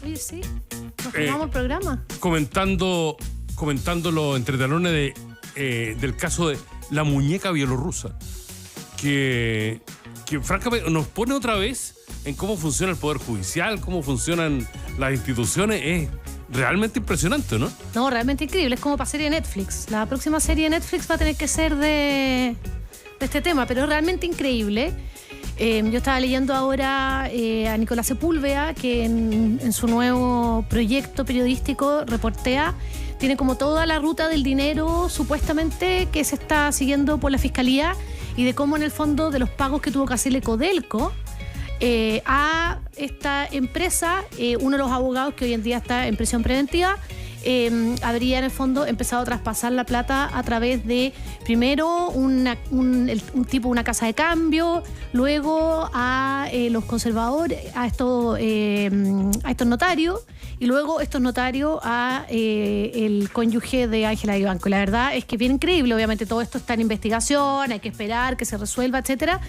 Oye, sí, nos tomamos el programa. Comentando los entretalones del caso de la muñeca bielorrusa, que francamente nos pone otra vez en cómo funciona el Poder Judicial, cómo funcionan las instituciones. Es realmente impresionante, ¿no? No, realmente increíble. Es como para serie de Netflix. La próxima serie de Netflix va a tener que ser de este tema, pero es realmente increíble. Yo estaba leyendo ahora a Nicolás Sepúlveda, que en su nuevo proyecto periodístico reportea, tiene como toda la ruta del dinero supuestamente que se está siguiendo por la Fiscalía y de cómo en el fondo de los pagos que tuvo que hacerle Codelco a esta empresa, uno de los abogados que hoy en día está en prisión preventiva, habría en el fondo empezado a traspasar la plata a través de primero un tipo, una casa de cambio, luego a los conservadores, a estos notarios, y luego estos notarios a el cónyuge de Ángela Vivanco. La verdad es que es bien increíble. Obviamente todo esto está en investigación, hay que esperar que se resuelva, etcétera,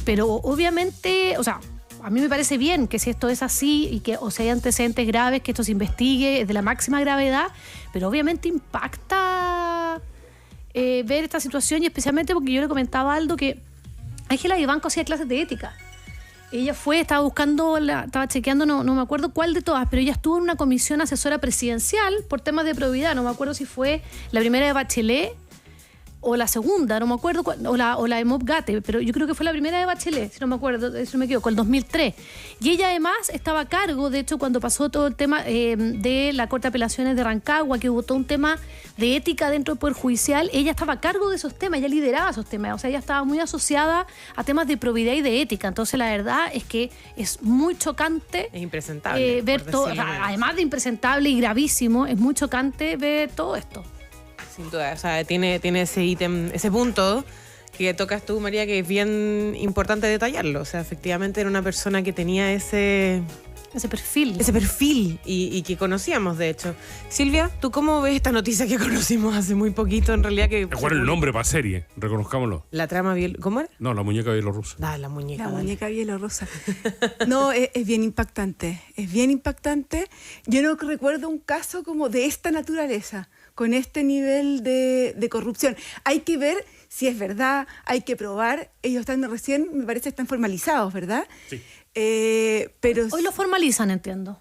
pero obviamente, o sea, a mí me parece bien que si esto es así y que o sea, hay antecedentes graves, que esto se investigue, es de la máxima gravedad, pero obviamente impacta ver esta situación, y especialmente porque yo le comentaba a Aldo que Ángela Vivanco hacía clases de ética. Ella estaba chequeando, no me acuerdo cuál de todas, pero ella estuvo en una comisión asesora presidencial por temas de probidad. No me acuerdo si fue la primera de Bachelet o la segunda, no me acuerdo, o la de Mob Gate, pero yo creo que fue la primera de Bachelet, si no me acuerdo, si no me equivoco, el 2003. Y ella además estaba a cargo, de hecho, cuando pasó todo el tema de la Corte de Apelaciones de Rancagua, que hubo todo un tema de ética dentro del Poder Judicial, ella estaba a cargo de esos temas, ella lideraba esos temas, o sea, ella estaba muy asociada a temas de probidad y de ética. Entonces, la verdad es que es muy chocante. Es impresentable. Ver todo, además de impresentable y gravísimo, es muy chocante ver todo esto. Sin duda, o sea, tiene ese ítem, ese punto que tocas tú, María, que es bien importante detallarlo. O sea, efectivamente era una persona que tenía ese perfil y que conocíamos, de hecho. Silvia, ¿tú cómo ves esta noticia que conocimos hace muy poquito, en realidad? ¿Cuál es el nombre para serie? Reconozcámoslo. La trama ¿cómo era? No, la muñeca bielorrusa. La muñeca. La muñeca bielorrusa. No, es bien impactante. Es bien impactante. Yo no recuerdo un caso como de esta naturaleza, con este nivel de corrupción. Hay que ver si es verdad, hay que probar. Ellos me parece, están formalizados, ¿verdad? Sí. Pero hoy lo formalizan, entiendo.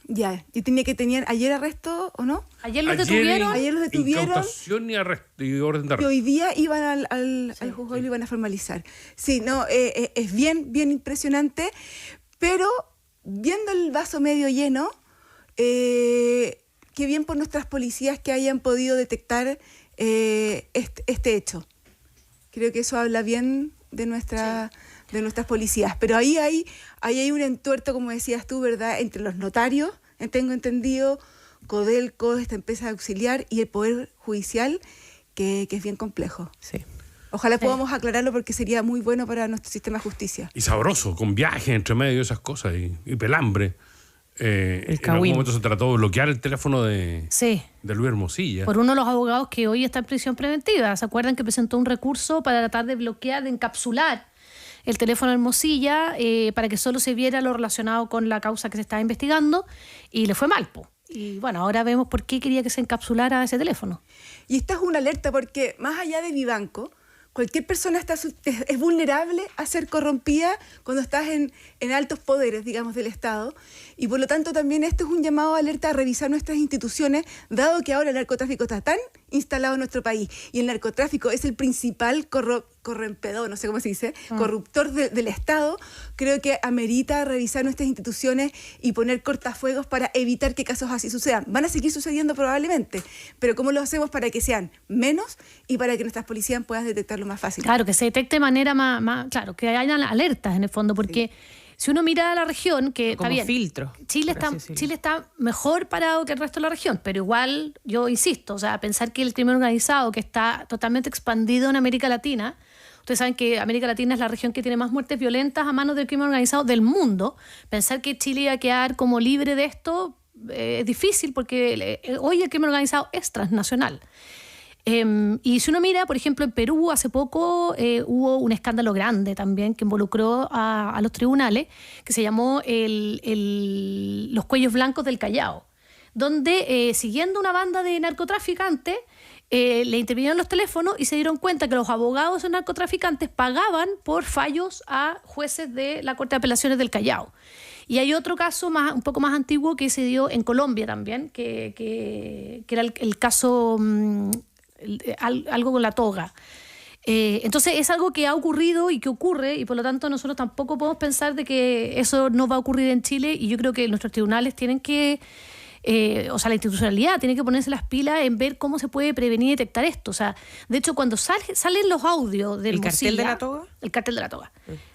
Ya, yo tenía que tener ayer arresto, ¿o no? Ayer los detuvieron. Incautación y arresto y orden de Y arresto. hoy día iban al juzgado y lo iban a formalizar. Sí, no, es bien impresionante, pero viendo el vaso medio lleno, qué bien por nuestras policías que hayan podido detectar este hecho. Creo que eso habla bien de nuestras policías. Pero ahí hay un entuerto, como decías tú, ¿verdad?, entre los notarios, tengo entendido, Codelco, esta empresa auxiliar, y el Poder Judicial, que es bien complejo. Sí. Ojalá podamos aclararlo, porque sería muy bueno para nuestro sistema de justicia. Y sabroso, con viajes entre medio y esas cosas, y pelambre. En algún momento se trató de bloquear el teléfono de Luis Hermosilla. Por uno de los abogados que hoy está en prisión preventiva. ¿Se acuerdan que presentó un recurso para tratar de bloquear, de encapsular el teléfono de Hermosilla para que solo se viera lo relacionado con la causa que se estaba investigando? Y le fue mal, po. Y bueno, ahora vemos por qué quería que se encapsulara ese teléfono. Y esta es una alerta, porque más allá de Vivanco, cualquier persona es vulnerable a ser corrompida cuando estás en altos poderes, digamos, del Estado. Y por lo tanto también esto es un llamado a alerta a revisar nuestras instituciones, dado que ahora el narcotráfico está tan instalado en nuestro país. Y el narcotráfico es el principal corrompedor, no sé cómo se dice, corruptor del Estado. Creo que amerita revisar nuestras instituciones y poner cortafuegos para evitar que casos así sucedan. Van a seguir sucediendo probablemente, pero ¿cómo lo hacemos para que sean menos y para que nuestras policías puedan detectarlo más fácil? Claro, que se detecte de manera más claro, que hayan alertas en el fondo, porque si uno mira a la región, que como está bien, filtro, Chile está mejor parado que el resto de la región, pero igual, yo insisto, o sea, pensar que el crimen organizado, que está totalmente expandido en América Latina, ustedes saben que América Latina es la región que tiene más muertes violentas a manos del crimen organizado del mundo, pensar que Chile iba a quedar como libre de esto es difícil, porque hoy el crimen organizado es transnacional. Y si uno mira, por ejemplo, en Perú hace poco hubo un escándalo grande también que involucró a los tribunales, que se llamó los cuellos blancos del Callao, donde siguiendo una banda de narcotraficantes, le intervinieron los teléfonos y se dieron cuenta que los abogados de narcotraficantes pagaban por fallos a jueces de la Corte de Apelaciones del Callao. Y hay otro caso un poco más antiguo que se dio en Colombia también, que era el caso algo con la toga. Entonces es algo que ha ocurrido y que ocurre, y por lo tanto nosotros tampoco podemos pensar de que eso no va a ocurrir en Chile, y yo creo que nuestros tribunales tienen que la institucionalidad tiene que ponerse las pilas en ver cómo se puede prevenir y detectar esto. O sea, de hecho, cuando salen los audios del cartel de la toga. El cartel de la toga.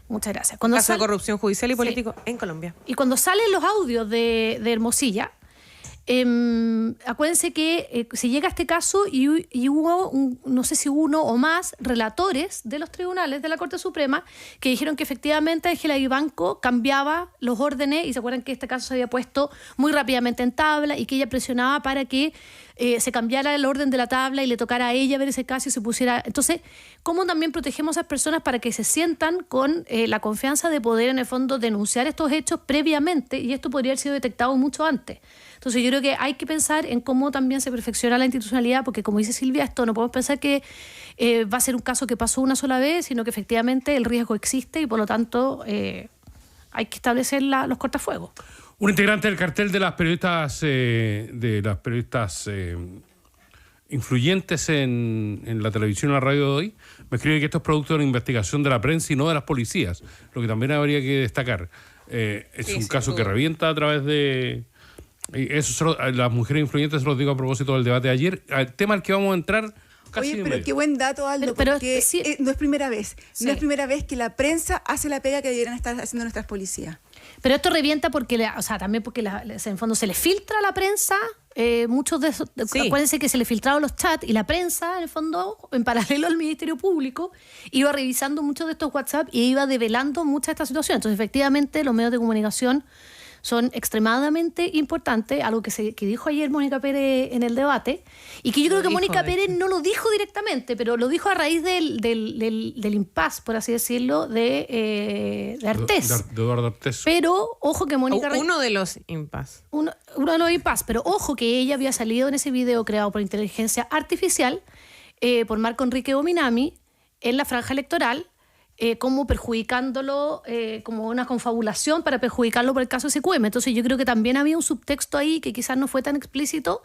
Muchas gracias. Caso de corrupción judicial y político en Colombia. Y cuando salen los audios de Hermosilla, acuérdense que se llega a este caso y hubo, no sé si uno o más relatores de los tribunales de la Corte Suprema que dijeron que efectivamente Ángela Vivanco cambiaba los órdenes, y se acuerdan que este caso se había puesto muy rápidamente en tabla y que ella presionaba para que se cambiara el orden de la tabla y le tocara a ella ver ese caso y se pusiera. Entonces, ¿cómo también protegemos a esas personas para que se sientan con la confianza de poder, en el fondo, denunciar estos hechos previamente? Y esto podría haber sido detectado mucho antes. Entonces, yo creo que hay que pensar en cómo también se perfecciona la institucionalidad, porque, como dice Silvia, esto no podemos pensar que va a ser un caso que pasó una sola vez, sino que efectivamente el riesgo existe y, por lo tanto, hay que establecer los cortafuegos. Un integrante del cartel de las periodistas influyentes en la televisión y la radio de hoy me escribe que esto es producto de una investigación de la prensa y no de las policías, lo que también habría que destacar. Es un caso que revienta a través de... las mujeres influyentes, se los digo a propósito del debate de ayer, al tema al que vamos a entrar. Oye, pero qué buen dato, Aldo, porque sí, no es primera vez. Sí. No es primera vez que la prensa hace la pega que deberían estar haciendo nuestras policías. Pero esto revienta porque, también porque en el fondo se le filtra a la prensa, muchos de esos, sí. Acuérdense que se le filtraron los chats y la prensa, en el fondo, en paralelo al Ministerio Público, iba revisando muchos de estos WhatsApp y iba develando muchas de estas situaciones. Entonces, efectivamente, los medios de comunicación son extremadamente importantes, algo que dijo ayer Mónica Pérez en el debate, y que yo creo que Mónica Pérez no lo dijo directamente, pero lo dijo a raíz del impasse, por así decirlo, de Artés. De Eduardo Artés. Pero, ojo que Mónica... Uno de los impasse. Uno de los impasse, pero ojo que ella había salido en ese video creado por inteligencia artificial, por Marco Enrique Ominami, en la franja electoral, como perjudicándolo, como una confabulación para perjudicarlo por el caso SQM. Entonces yo creo que también había un subtexto ahí que quizás no fue tan explícito,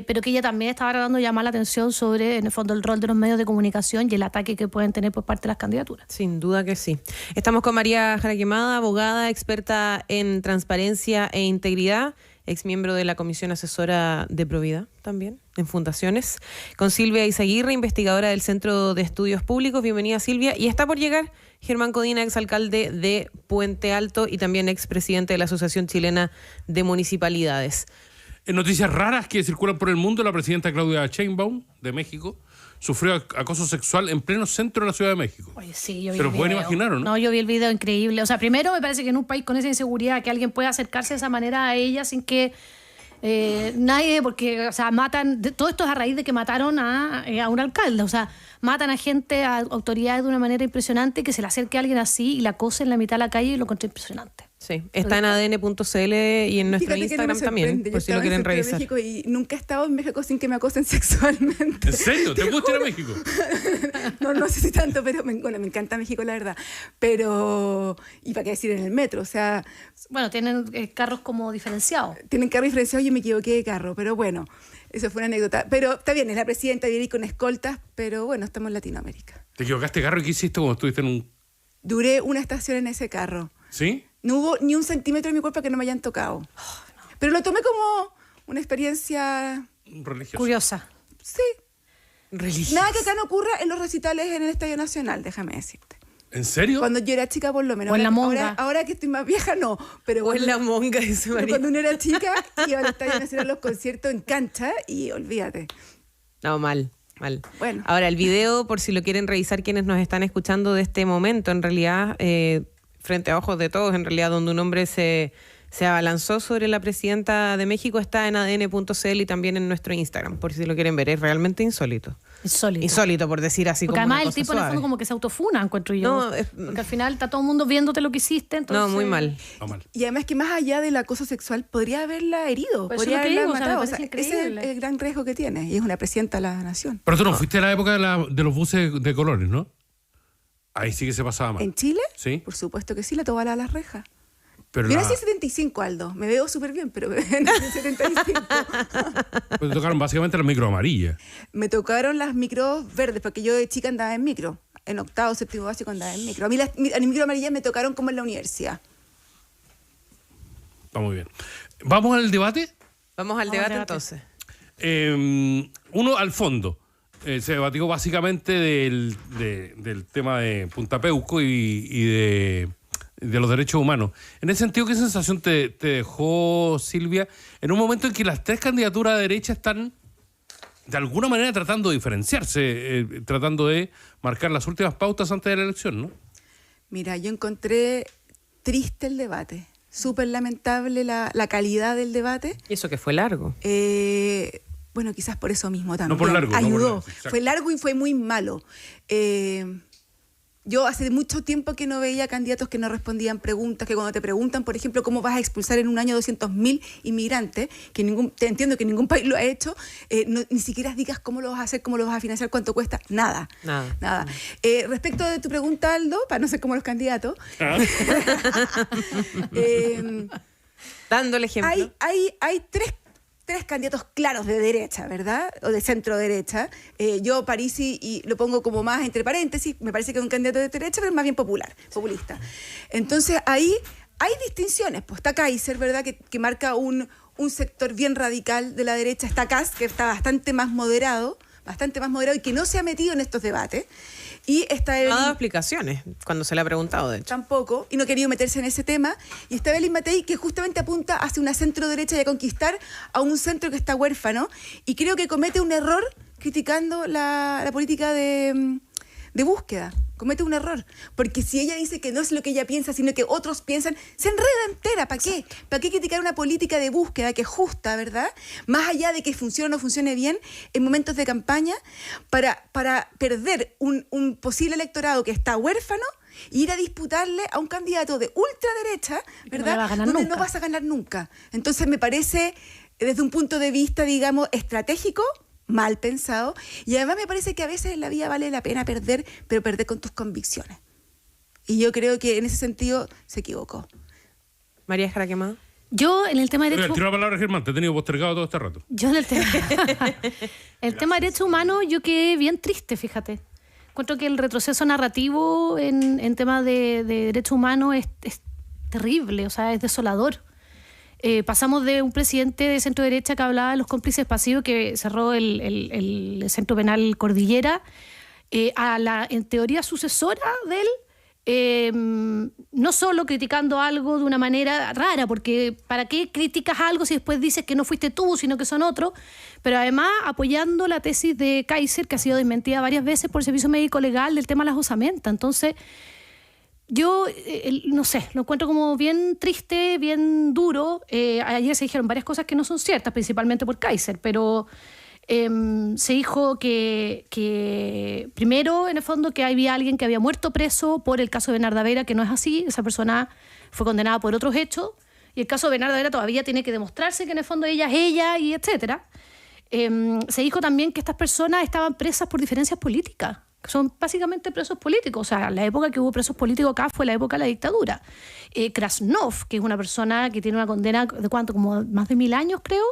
pero que ella también estaba tratando de llamar la atención sobre, en el fondo, el rol de los medios de comunicación y el ataque que pueden tener por parte de las candidaturas. Sin duda que sí. Estamos con María Jaraquemada, abogada, experta en transparencia e integridad, exmiembro de la Comisión Asesora de Probidad también, en fundaciones, con Silvia Izaguirre, investigadora del Centro de Estudios Públicos. Bienvenida, Silvia. Y está por llegar Germán Codina, exalcalde de Puente Alto y también expresidente de la Asociación Chilena de Municipalidades. En noticias raras que circulan por el mundo, la presidenta Claudia Sheinbaum, de México, sufrió acoso sexual en pleno centro de la Ciudad de México. Oye, sí, yo vi ¿Se lo el pueden video. imaginar o no? No, yo vi el video, increíble. O sea, primero me parece que en un país con esa inseguridad, que alguien pueda acercarse de esa manera a ella sin que nadie, porque, o sea, todo esto es a raíz de que mataron a un alcalde. O sea, matan a gente, a autoridades de una manera impresionante, que se le acerque a alguien así y la acose en la mitad de la calle, y lo encontré impresionante. Sí, está en ADN.cl y en nuestro Instagram también, por si lo quieren revisar. México y nunca he estado en México sin que me acosen sexualmente. ¿En serio? ¿Te gusta ir a México? No sé si tanto, pero me encanta México, la verdad. Pero, y para qué decir en el metro, o sea... Bueno, tienen carros como diferenciados. Tienen carros diferenciados y yo me equivoqué de carro, pero bueno, eso fue una anécdota. Pero está bien, es la presidenta, viene con escoltas, pero bueno, estamos en Latinoamérica. ¿Te equivocaste de carro y qué hiciste cuando estuviste en un...? Duré una estación en ese carro. ¿Sí? No hubo ni un centímetro de mi cuerpo que no me hayan tocado. Oh, no. Pero lo tomé como una experiencia... religiosa. Curiosa. Sí. Religiosa. Nada que acá no ocurra en los recitales en el Estadio Nacional, déjame decirte. ¿En serio? Cuando yo era chica, por lo menos. O en la monga. Ahora que estoy más vieja, no. Pero O en la monga, dice María. cuando uno era chica, iba al Estadio Nacional a los conciertos en cancha y olvídate. No, mal. Bueno. Ahora, el video, por si lo quieren revisar quienes nos están escuchando de este momento, en realidad, frente a ojos de todos, en realidad, donde un hombre se se abalanzó sobre la presidenta de México. Está en adn.cl y también en nuestro Instagram, por si lo quieren ver. Es realmente insólito. Insólito, por decir así. Porque como además una el tipo cosa en el fondo suave. como que se autofuna, encuentro yo. No, porque al final está todo el mundo viéndote lo que hiciste. Entonces... No, muy mal. Va mal. Y además que más allá del acoso sexual, podría haberla herido, Por eso podría es lo que haberla digo, o sea, me matado. parece ese es increíble. el gran riesgo que tiene, y es una presidenta de la nación. Pero tú no fuiste a la época de los buses de colores, ¿no? Ahí sí que se pasaba mal. ¿En Chile? Sí. Por supuesto que sí, la tobala a las rejas. Pero Yo nací en 75, Aldo. Me veo súper bien, pero nací en 75. pues te tocaron básicamente las micro amarillas. Me tocaron las micros verdes, porque yo de chica andaba en micro. En octavo, séptimo básico andaba en micro. A mí las micro amarillas me tocaron como en la universidad. Está muy bien. ¿Vamos al debate? Vamos al Vamos debate al debate. entonces. Uno al fondo. Se debatió básicamente del tema de Punta Peuco y de los derechos humanos. En ese sentido, ¿qué sensación te dejó, Silvia, en un momento en que las tres candidaturas de derecha están de alguna manera tratando de diferenciarse, tratando de marcar las últimas pautas antes de la elección, ¿no? Mira, yo encontré triste el debate. Súper lamentable la calidad del debate. Y eso que fue largo. Bueno, quizás por eso mismo también. No por largo, no por ayudó. largo, exacto. Fue largo y fue muy malo. Yo hace mucho tiempo que no veía candidatos que no respondían preguntas, que cuando te preguntan, por ejemplo, cómo vas a expulsar en un año 200.000 inmigrantes, que te entiendo que ningún país lo ha hecho, ni siquiera digas cómo lo vas a hacer, cómo lo vas a financiar, cuánto cuesta, nada. Respecto de tu pregunta, Aldo, para no ser como los candidatos, Dando el ejemplo. hay tres candidatos claros de derecha, ¿verdad? O de centro derecha. Yo Parisi y lo pongo como más entre paréntesis, me parece que es un candidato de derecha, pero más bien populista. Entonces ahí hay distinciones. Pues está Kaiser, ¿verdad? Que marca un sector bien radical de la derecha. Está Kast, que está bastante más moderado y que no se ha metido en estos debates. Y está No ha dado explicaciones cuando se le ha preguntado, de hecho. tampoco, y no ha querido meterse en ese tema. Y está Evelyn Matei, que justamente apunta hacia una centro derecha y a conquistar a un centro que está huérfano, y creo que comete un error criticando la política de búsqueda. Comete un error, porque si ella dice que no es lo que ella piensa, sino que otros piensan, se enreda entera. ¿Para qué? ¿Para qué criticar una política de búsqueda que es justa, verdad? Más allá de que funcione o no funcione bien en momentos de campaña, para perder un posible electorado que está huérfano e ir a disputarle a un candidato de ultraderecha, ¿verdad? No va a ganar donde nunca. no vas a ganar nunca. Entonces me parece, desde un punto de vista, digamos, estratégico, mal pensado, y además me parece que a veces en la vida vale la pena perder, pero perder con tus convicciones. Y yo creo que en ese sentido se equivocó. María Jara Quemada. Yo en el tema de Tiro derechos la palabra, Germán, te he tenido postergado todo este rato. Yo en el tema de derechos humanos yo quedé bien triste, fíjate. Encuentro que el retroceso narrativo en temas de derechos humanos es terrible, o sea, es desolador. Pasamos de un presidente de centro derecha que hablaba de los cómplices pasivos, que cerró el centro penal Cordillera, a la, en teoría, sucesora de él, no solo criticando algo de una manera rara, porque ¿para qué criticas algo si después dices que no fuiste tú, sino que son otros? Pero además apoyando la tesis de Kaiser, que ha sido desmentida varias veces por el Servicio Médico Legal del tema de las osamentas. Entonces, yo, no sé, lo encuentro como bien triste, bien duro. Ayer se dijeron varias cosas que no son ciertas, principalmente por Kaiser, pero se dijo que primero, en el fondo, que había alguien que había muerto preso por el caso de Bernarda Vera, que no es así. Esa persona fue condenada por otros hechos. Y el caso de Bernarda Vera todavía tiene que demostrarse que en el fondo ella es ella, y etcétera. Se dijo también que estas personas estaban presas por diferencias políticas. Son básicamente presos políticos. O sea, la época que hubo presos políticos acá fue la época de la dictadura. Krasnov, que es una persona que tiene una condena de ¿cuánto? Como más de 1000 años, creo.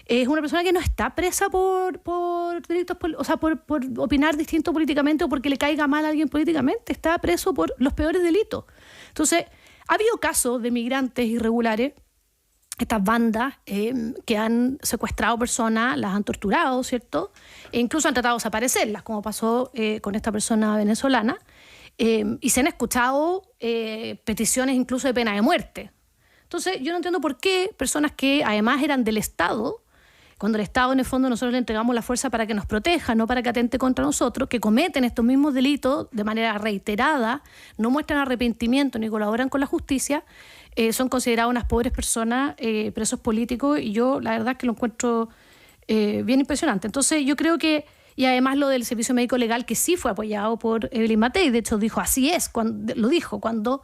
Es una persona que no está presa por delitos, o sea, por opinar distinto políticamente o porque le caiga mal a alguien políticamente. Está preso por los peores delitos. Entonces, ha habido casos de migrantes irregulares, estas bandas que han secuestrado personas, las han torturado, ¿cierto? E incluso han tratado de desaparecerlas, como pasó con esta persona venezolana. Y se han escuchado peticiones incluso de pena de muerte. Entonces, yo no entiendo por qué personas que además eran del Estado, cuando el Estado en el fondo nosotros le entregamos la fuerza para que nos proteja, no para que atente contra nosotros, que cometen estos mismos delitos de manera reiterada, no muestran arrepentimiento ni colaboran con la justicia, son consideradas unas pobres personas, presos políticos, y yo la verdad es que lo encuentro bien impresionante. Entonces yo creo que, y además lo del servicio médico legal, que sí fue apoyado por Evelyn Matei, de hecho dijo así es, lo dijo cuando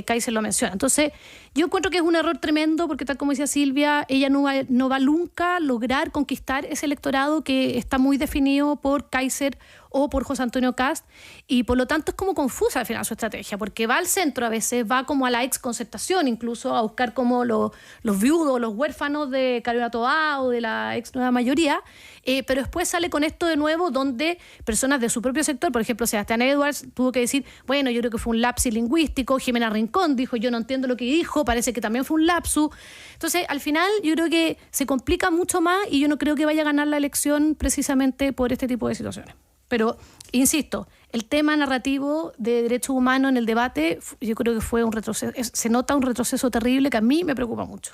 Kaiser lo menciona. Entonces yo encuentro que es un error tremendo, porque tal como decía Silvia, ella no va nunca a lograr conquistar ese electorado que está muy definido por Kaiser o por José Antonio Kast, y por lo tanto es como confusa al final su estrategia, porque va al centro a veces, va como a la exconcertación, incluso a buscar como los viudos, los huérfanos de Carolina Toá o de la ex nueva mayoría, pero después sale con esto de nuevo, donde personas de su propio sector, por ejemplo, Sebastián Edwards tuvo que decir, bueno, yo creo que fue un lapsus lingüístico. Jimena Rincón dijo, yo no entiendo lo que dijo, parece que también fue un lapsus. Entonces, al final, yo creo que se complica mucho más, y yo no creo que vaya a ganar la elección precisamente por este tipo de situaciones. Pero, insisto, el tema narrativo de derechos humanos en el debate, yo creo que fue un retroceso, se nota un retroceso terrible que a mí me preocupa mucho.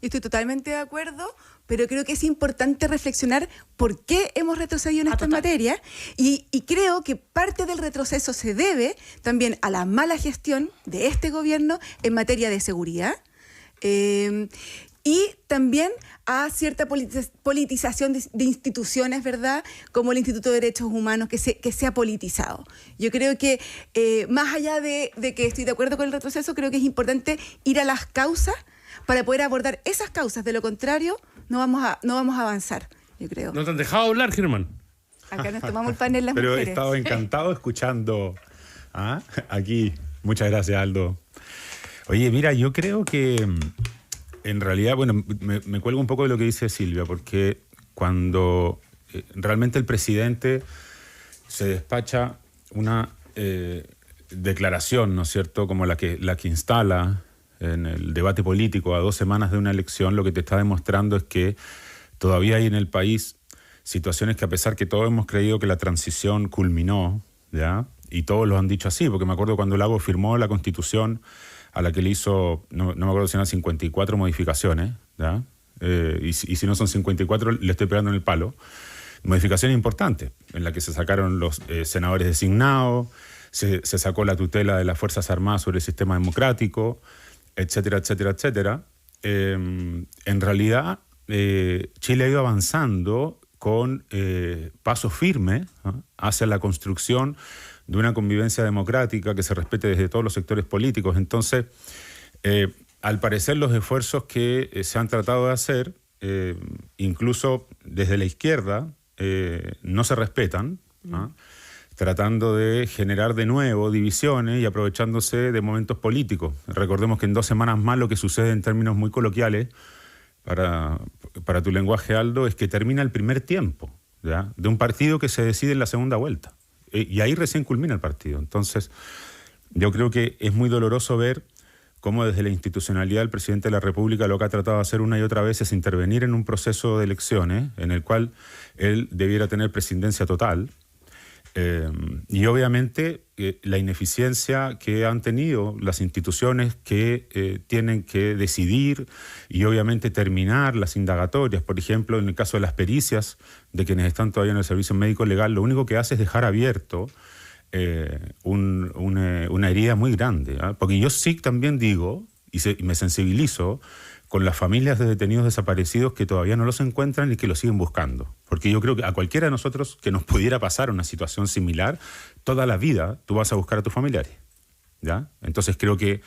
Yo estoy totalmente de acuerdo, pero creo que es importante reflexionar por qué hemos retrocedido en estas materias, y creo que parte del retroceso se debe también a la mala gestión de este gobierno en materia de seguridad, y también a cierta politización de instituciones, ¿verdad? Como el Instituto de Derechos Humanos, que se ha politizado. Yo creo que, más allá de que estoy de acuerdo con el retroceso, creo que es importante ir a las causas para poder abordar esas causas. De lo contrario, no vamos a avanzar, yo creo. ¿No te han dejado hablar, Germán? Acá nos tomamos el panel las Pero mujeres. he estado encantado escuchando aquí. Muchas gracias, Aldo. Oye, mira, yo creo que en realidad, bueno, me cuelgo un poco de lo que dice Silvia, porque cuando realmente el presidente se despacha una declaración, ¿no es cierto?, como la que instala en el debate político a 2 semanas de una elección, lo que te está demostrando es que todavía hay en el país situaciones que, a pesar que todos hemos creído que la transición culminó, ¿ya?, y todos lo han dicho así, porque me acuerdo cuando Lago firmó la Constitución, a la que le hizo, no me acuerdo si eran 54 modificaciones, ¿ya? Y si no son 54, le estoy pegando en el palo. Modificaciones importantes, en la que se sacaron los senadores designados, se sacó la tutela de las Fuerzas Armadas sobre el sistema democrático, etcétera, etcétera, etcétera. En realidad, Chile ha ido avanzando con pasos firmes, ¿no?, hacia la construcción de una convivencia democrática que se respete desde todos los sectores políticos. Entonces, al parecer los esfuerzos que se han tratado de hacer, incluso desde la izquierda, no se respetan, ¿no?, tratando de generar de nuevo divisiones y aprovechándose de momentos políticos. Recordemos que en 2 semanas más lo que sucede en términos muy coloquiales, para tu lenguaje, Aldo, es que termina el primer tiempo, ¿ya?, de un partido que se decide en la segunda vuelta. Y ahí recién culmina el partido. Entonces, yo creo que es muy doloroso ver cómo desde la institucionalidad el presidente de la República lo que ha tratado de hacer una y otra vez es intervenir en un proceso de elecciones en el cual él debiera tener presidencia total. Y obviamente la ineficiencia que han tenido las instituciones que tienen que decidir y obviamente terminar las indagatorias. Por ejemplo, en el caso de las pericias de quienes están todavía en el servicio médico legal, lo único que hace es dejar abierto una herida muy grande, ¿eh? Porque yo sí también digo, y me sensibilizo con las familias de detenidos desaparecidos que todavía no los encuentran y que los siguen buscando. Porque yo creo que a cualquiera de nosotros que nos pudiera pasar una situación similar, toda la vida tú vas a buscar a tus familiares, ¿ya? Entonces creo que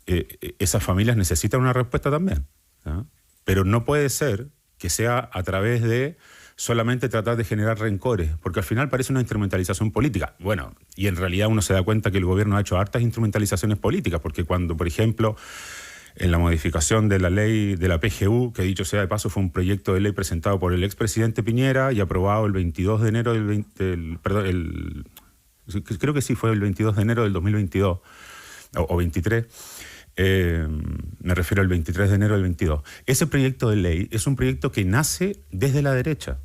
esas familias necesitan una respuesta también, ¿ya? Pero no puede ser que sea a través de solamente tratar de generar rencores, porque al final parece una instrumentalización política. Bueno, y en realidad uno se da cuenta que el gobierno ha hecho hartas instrumentalizaciones políticas, porque cuando, por ejemplo, en la modificación de la ley de la PGU, que dicho sea de paso fue un proyecto de ley presentado por el expresidente Piñera y aprobado el 22 de enero creo que sí fue el 22 de enero del 2022, o 23, me refiero al 23 de enero del 22. Ese proyecto de ley es un proyecto que nace desde la derecha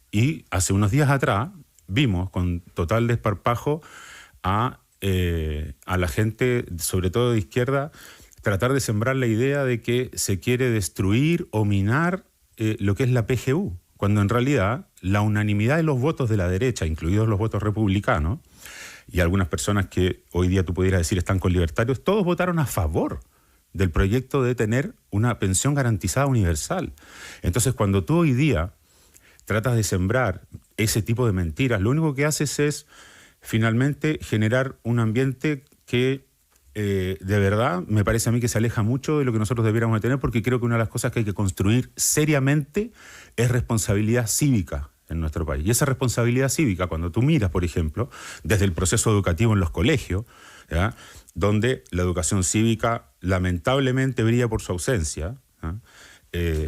y hace unos días atrás vimos con total desparpajo a la gente, sobre todo de izquierda, tratar de sembrar la idea de que se quiere destruir o minar lo que es la PGU, cuando en realidad la unanimidad de los votos de la derecha, incluidos los votos republicanos, y algunas personas que hoy día tú pudieras decir están con libertarios, todos votaron a favor del proyecto de tener una pensión garantizada universal. Entonces, cuando tú hoy día tratas de sembrar ese tipo de mentiras, lo único que haces es finalmente generar un ambiente que de verdad me parece a mí que se aleja mucho de lo que nosotros debiéramos de tener, porque creo que una de las cosas que hay que construir seriamente es responsabilidad cívica en nuestro país. Y esa responsabilidad cívica, cuando tú miras, por ejemplo, desde el proceso educativo en los colegios, ¿ya?, donde la educación cívica lamentablemente brilla por su ausencia, ¿ya?,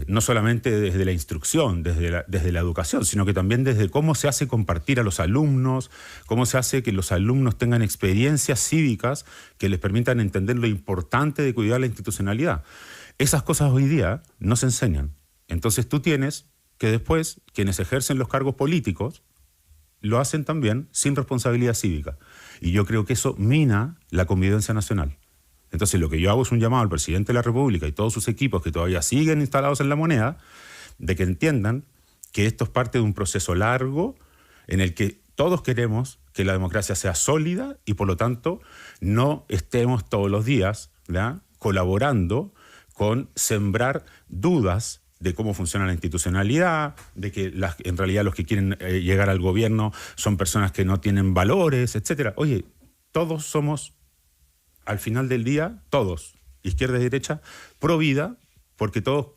no solamente desde la instrucción, desde la educación, sino que también desde cómo se hace compartir a los alumnos, cómo se hace que los alumnos tengan experiencias cívicas que les permitan entender lo importante de cuidar la institucionalidad. Esas cosas hoy día no se enseñan. Entonces tú tienes que después quienes ejercen los cargos políticos lo hacen también sin responsabilidad cívica. Y yo creo que eso mina la convivencia nacional. Entonces lo que yo hago es un llamado al presidente de la República y todos sus equipos que todavía siguen instalados en la moneda, de que entiendan que esto es parte de un proceso largo en el que todos queremos que la democracia sea sólida y por lo tanto no estemos todos los días, ¿verdad?, colaborando con sembrar dudas de cómo funciona la institucionalidad, de que en realidad los que quieren llegar al gobierno son personas que no tienen valores, etcétera. Oye, todos somos, al final del día, todos, izquierda y derecha, pro vida, porque todos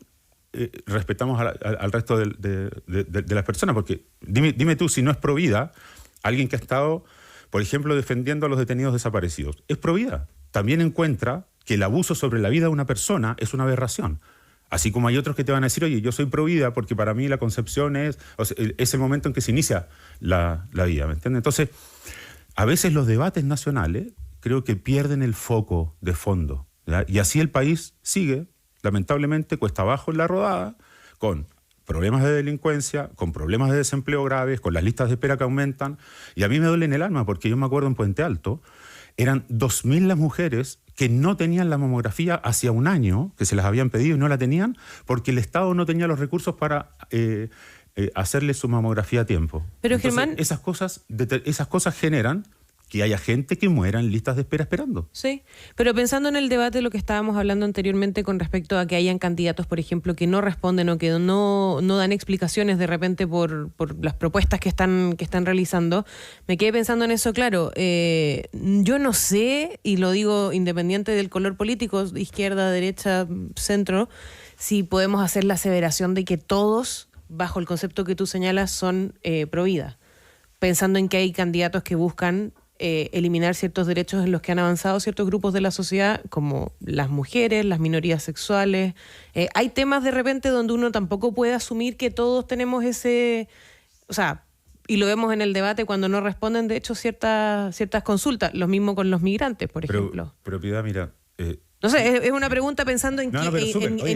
respetamos al resto de las personas. Porque dime tú, si no es pro vida, alguien que ha estado, por ejemplo, defendiendo a los detenidos desaparecidos, ¿es pro vida? También encuentra que el abuso sobre la vida de una persona es una aberración. Así como hay otros que te van a decir, oye, yo soy pro vida porque para mí la concepción es el momento en que se inicia la vida, ¿me entiendes? Entonces, a veces los debates nacionales creo que pierden el foco de fondo, ¿verdad? Y así el país sigue, lamentablemente, cuesta abajo en la rodada, con problemas de delincuencia, con problemas de desempleo graves, con las listas de espera que aumentan. Y a mí me duele en el alma, porque yo me acuerdo en Puente Alto, eran 2.000 las mujeres que no tenían la mamografía hacía un año, que se las habían pedido y no la tenían, porque el Estado no tenía los recursos para hacerle su mamografía a tiempo. Pero entonces, Germán, esas cosas generan que haya gente que muera en listas de espera esperando. Sí, pero pensando en el debate de lo que estábamos hablando anteriormente con respecto a que hayan candidatos, por ejemplo, que no responden o que no dan explicaciones de repente por las propuestas que están realizando, me quedé pensando en eso, claro. Yo no sé, y lo digo independiente del color político, izquierda, derecha, centro, si podemos hacer la aseveración de que todos, bajo el concepto que tú señalas, son pro vida, pensando en que hay candidatos que buscan eliminar ciertos derechos en los que han avanzado ciertos grupos de la sociedad, como las mujeres, las minorías sexuales. Hay temas de repente donde uno tampoco puede asumir que todos tenemos ese... O sea, y lo vemos en el debate cuando no responden, de hecho, ciertas consultas. Lo mismo con los migrantes, por ejemplo. Pero Piedad, mira... no sé, es una pregunta pensando en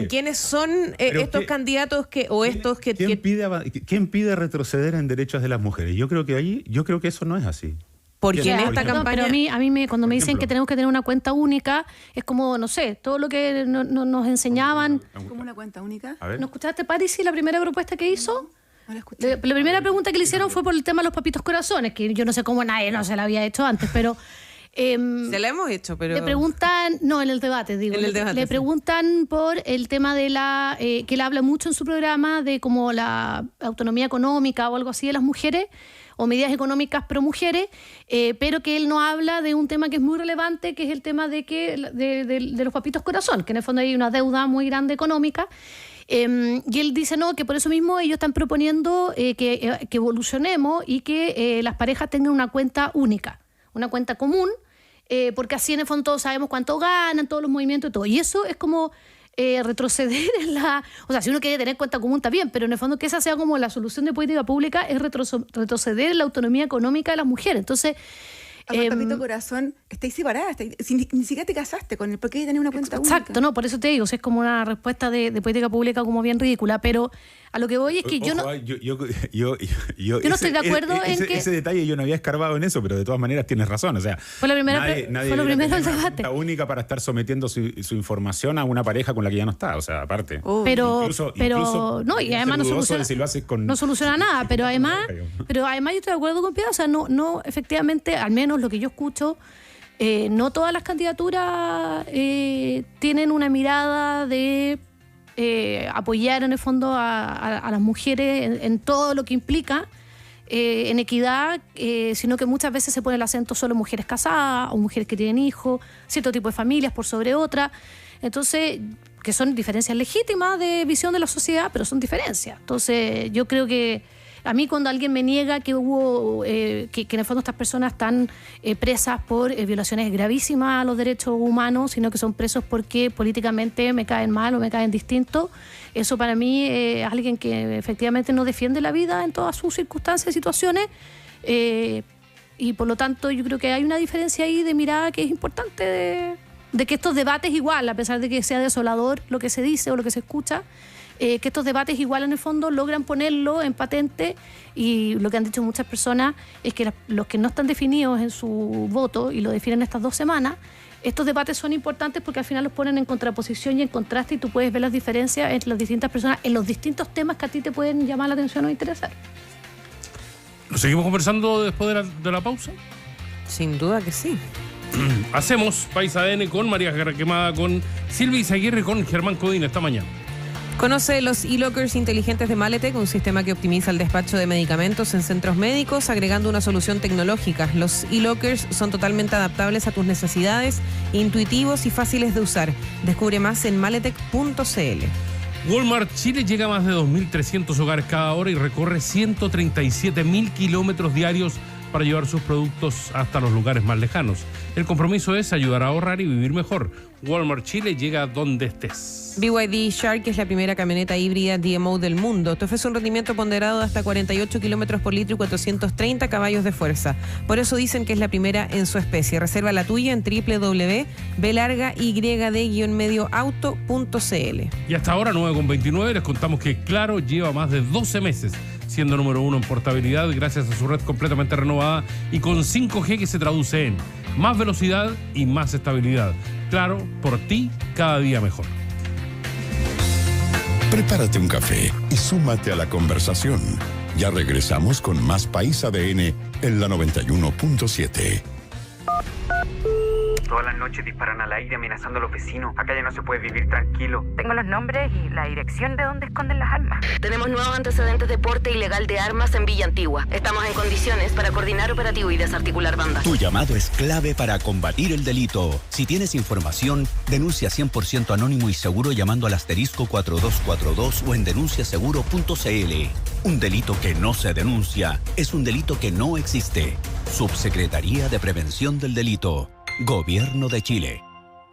quiénes son estos candidatos ¿Quién pide retroceder en derechos de las mujeres? Yo creo que eso no es así. Porque en esta campaña... Pero a mí cuando me dicen que tenemos que tener una cuenta única, es como, no sé, todo lo que nos enseñaban. ¿Cómo una cuenta única? ¿No escuchaste, Parisi, la primera propuesta que hizo? No la escuché. La primera pregunta que le hicieron fue por el tema de los papitos corazones, que yo no sé cómo nadie no se la había hecho antes, pero... se la hemos hecho, pero... Le preguntan, no, en el debate, digo. Le preguntan por el tema de que él habla mucho en su programa de como la autonomía económica o algo así de las mujeres, o medidas económicas pro mujeres, pero que él no habla de un tema que es muy relevante, que es el tema de los papitos corazón, que en el fondo hay una deuda muy grande económica. Y él dice no, que por eso mismo ellos están proponiendo que evolucionemos y que las parejas tengan una cuenta única, una cuenta común, porque así en el fondo todos sabemos cuánto ganan, todos los movimientos y todo. Y eso es como retroceder en la... O sea, si uno quiere tener cuenta común está bien, pero en el fondo que esa sea como la solución de política pública es retroceder en la autonomía económica de las mujeres. Entonces... Papito corazón, estáis separadas, ni siquiera te casaste con él, ¿por qué tenés una cuenta única? Exacto, no, por eso te digo, es como una respuesta de política pública como bien ridícula, pero a lo que voy es que yo no estoy de acuerdo en que... Ese detalle yo no había escarbado en eso, pero de todas maneras tienes razón, o sea... Fue lo primero del debate. Una cuenta única para estar sometiendo su información a una pareja con la que ya no está, o sea, aparte. Pero no, y además no soluciona nada, pero además yo estoy de acuerdo con Piedad, o sea, no efectivamente, al menos lo que yo escucho No todas las candidaturas tienen una mirada de apoyar en el fondo a las mujeres en todo lo que implica en equidad, sino que muchas veces se pone el acento solo en mujeres casadas o mujeres que tienen hijos, cierto tipo de familias por sobre otras. Entonces, que son diferencias legítimas de visión de la sociedad, pero son diferencias. Entonces, yo creo que a mí cuando alguien me niega que hubo, que en el fondo estas personas están presas por violaciones gravísimas a los derechos humanos, sino que son presos porque políticamente me caen mal o me caen distintos, eso para mí es alguien que efectivamente no defiende la vida en todas sus circunstancias y situaciones, y por lo tanto yo creo que hay una diferencia ahí de mirada que es importante de que estos debates igual, a pesar de que sea desolador lo que se dice o lo que se escucha, que estos debates igual en el fondo logran ponerlo en patente, y lo que han dicho muchas personas es que los que no están definidos en su voto y lo definen estas 2 semanas, estos debates son importantes porque al final los ponen en contraposición y en contraste, y tú puedes ver las diferencias entre las distintas personas en los distintos temas que a ti te pueden llamar la atención o interesar. ¿Lo seguimos conversando después de la pausa? Sin duda que sí. Hacemos País ADN con María Quemada, con Silvia Izaguirre, con Germán Codina esta mañana. Conoce los e-lockers inteligentes de Maletec, un sistema que optimiza el despacho de medicamentos en centros médicos, agregando una solución tecnológica. Los e-lockers son totalmente adaptables a tus necesidades, intuitivos y fáciles de usar. Descubre más en maletec.cl. Walmart Chile llega a más de 2.300 hogares cada hora y recorre 137.000 kilómetros diarios para llevar sus productos hasta los lugares más lejanos. El compromiso es ayudar a ahorrar y vivir mejor. Walmart Chile llega donde estés. BYD Shark es la primera camioneta híbrida DMO del mundo. Te ofrece un rendimiento ponderado de hasta 48 kilómetros por litro y 430 caballos de fuerza. Por eso dicen que es la primera en su especie. Reserva la tuya en www.b-yd-medioauto.cl. Y hasta ahora, 9:29, les contamos que Claro lleva más de 12 meses siendo número 1 en portabilidad gracias a su red completamente renovada y con 5G, que se traduce en más velocidad y más estabilidad. Claro, por ti, cada día mejor. Prepárate un café y súmate a la conversación. Ya regresamos con más País ADN en la 91.7. Todas las noches disparan al aire amenazando a los vecinos. Acá ya no se puede vivir tranquilo. Tengo los nombres y la dirección de donde esconden las armas. Tenemos nuevos antecedentes de porte ilegal de armas en Villa Antigua. Estamos en condiciones para coordinar operativo y desarticular bandas. Tu llamado es clave para combatir el delito. Si tienes información, denuncia 100% anónimo y seguro llamando al asterisco 4242 o en denunciaseguro.cl. Un delito que no se denuncia es un delito que no existe. Subsecretaría de Prevención del Delito. Gobierno de Chile.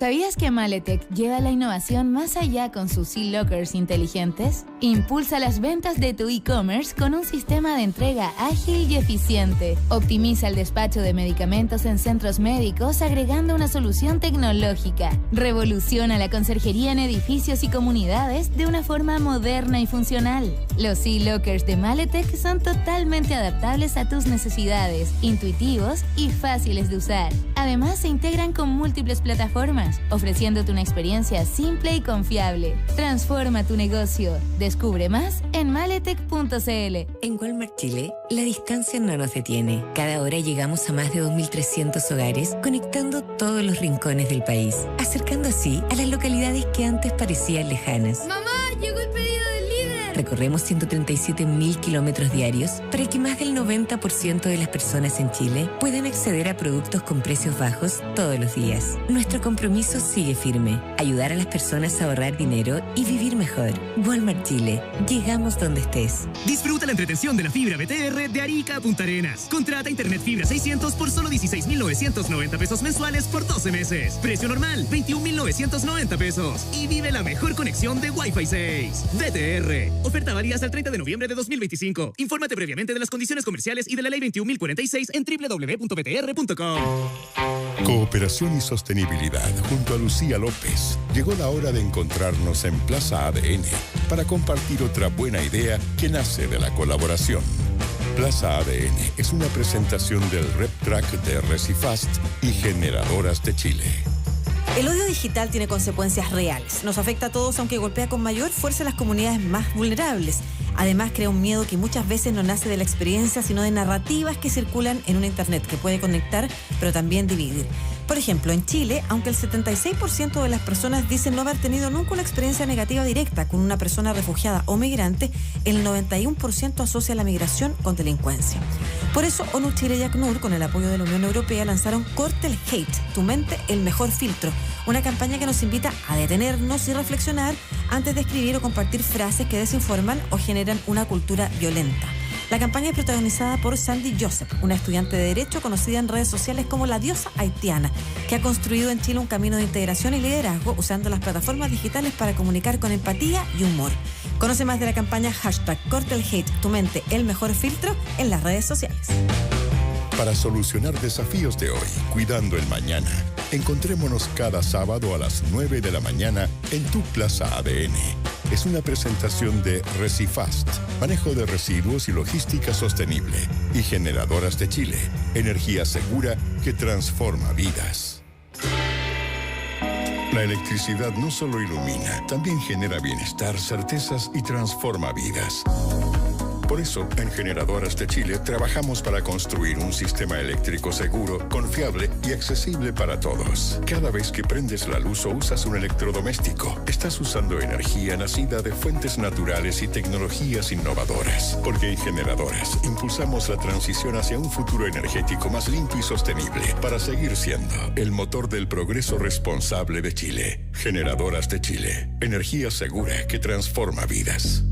¿Sabías que Maletec lleva la innovación más allá con sus e-lockers inteligentes? Impulsa las ventas de tu e-commerce con un sistema de entrega ágil y eficiente. Optimiza el despacho de medicamentos en centros médicos agregando una solución tecnológica. Revoluciona la conserjería en edificios y comunidades de una forma moderna y funcional. Los e-lockers de Maletec son totalmente adaptables a tus necesidades, intuitivos y fáciles de usar. Además, se integran con múltiples plataformas, ofreciéndote una experiencia simple y confiable. Transforma tu negocio. Descubre más en maletec.cl. En Walmart Chile, la distancia no nos detiene. Cada hora llegamos a más de 2.300 hogares, conectando todos los rincones del país, acercando así a las localidades que antes parecían lejanas. ¡Mamá, llegó el pedido del líder! Recorremos 137.000 kilómetros diarios para que más del 90% de las personas en Chile puedan acceder a productos con precios bajos todos los días. Nuestro compromiso sigue firme: ayudar a las personas a ahorrar dinero y vivir mejor. Walmart Chile, llegamos donde estés. Disfruta la entretención de la fibra BTR de Arica a Punta Arenas. Contrata internet fibra 600 por solo 16.990 pesos mensuales por 12 meses. Precio normal, 21.990 pesos. Y vive la mejor conexión de Wi-Fi 6. BTR. Oferta válida hasta el 30 de noviembre de 2025. Infórmate previamente de las condiciones comerciales y de la ley 21.046 en www.btr.com. Cooperación y sostenibilidad junto a Lucía López. Llegó la hora de encontrarnos en Plaza ADN para compartir otra buena idea que nace de la colaboración. Plaza ADN es una presentación del RepTrack de Recifast y Generadoras de Chile. El odio digital tiene consecuencias reales. Nos afecta a todos, aunque golpea con mayor fuerza a las comunidades más vulnerables. Además, crea un miedo que muchas veces no nace de la experiencia, sino de narrativas que circulan en una internet que puede conectar, pero también dividir. Por ejemplo, en Chile, aunque el 76% de las personas dicen no haber tenido nunca una experiencia negativa directa con una persona refugiada o migrante, el 91% asocia la migración con delincuencia. Por eso, ONU Chile y ACNUR, con el apoyo de la Unión Europea, lanzaron Corta el Hate, tu mente, el mejor filtro, una campaña que nos invita a detenernos y reflexionar antes de escribir o compartir frases que desinforman o generan una cultura violenta. La campaña es protagonizada por Sandy Joseph, una estudiante de Derecho conocida en redes sociales como la diosa haitiana, que ha construido en Chile un camino de integración y liderazgo usando las plataformas digitales para comunicar con empatía y humor. Conoce más de la campaña #Corta el Hate, tu mente, el mejor filtro en las redes sociales. Para solucionar desafíos de hoy, cuidando el mañana, encontrémonos cada sábado a las 9 de la mañana en tu Plaza ADN. Es una presentación de Recifast, manejo de residuos y logística sostenible, y Generadoras de Chile, energía segura que transforma vidas. La electricidad no solo ilumina, también genera bienestar, certezas y transforma vidas. Por eso, en Generadoras de Chile trabajamos para construir un sistema eléctrico seguro, confiable y accesible para todos. Cada vez que prendes la luz o usas un electrodoméstico, estás usando energía nacida de fuentes naturales y tecnologías innovadoras. Porque en Generadoras impulsamos la transición hacia un futuro energético más limpio y sostenible para seguir siendo el motor del progreso responsable de Chile. Generadoras de Chile. Energía segura que transforma vidas.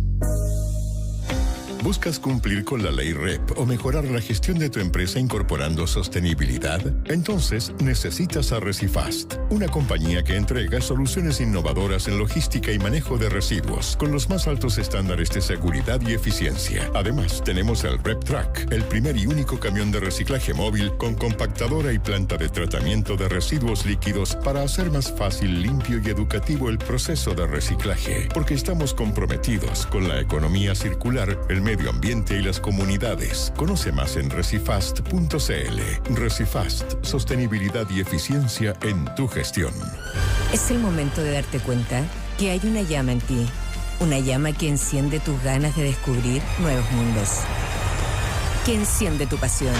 ¿Buscas cumplir con la ley REP o mejorar la gestión de tu empresa incorporando sostenibilidad? Entonces necesitas a Recifast, una compañía que entrega soluciones innovadoras en logística y manejo de residuos con los más altos estándares de seguridad y eficiencia. Además, tenemos el REP Track, el primer y único camión de reciclaje móvil con compactadora y planta de tratamiento de residuos líquidos para hacer más fácil, limpio y educativo el proceso de reciclaje. Porque estamos comprometidos con la economía circular, el medio ambiente y las comunidades. Conoce más en recifast.cl. Recifast, sostenibilidad y eficiencia en tu gestión. Es el momento de darte cuenta que hay una llama en ti. Una llama que enciende tus ganas de descubrir nuevos mundos. Que enciende tu pasión.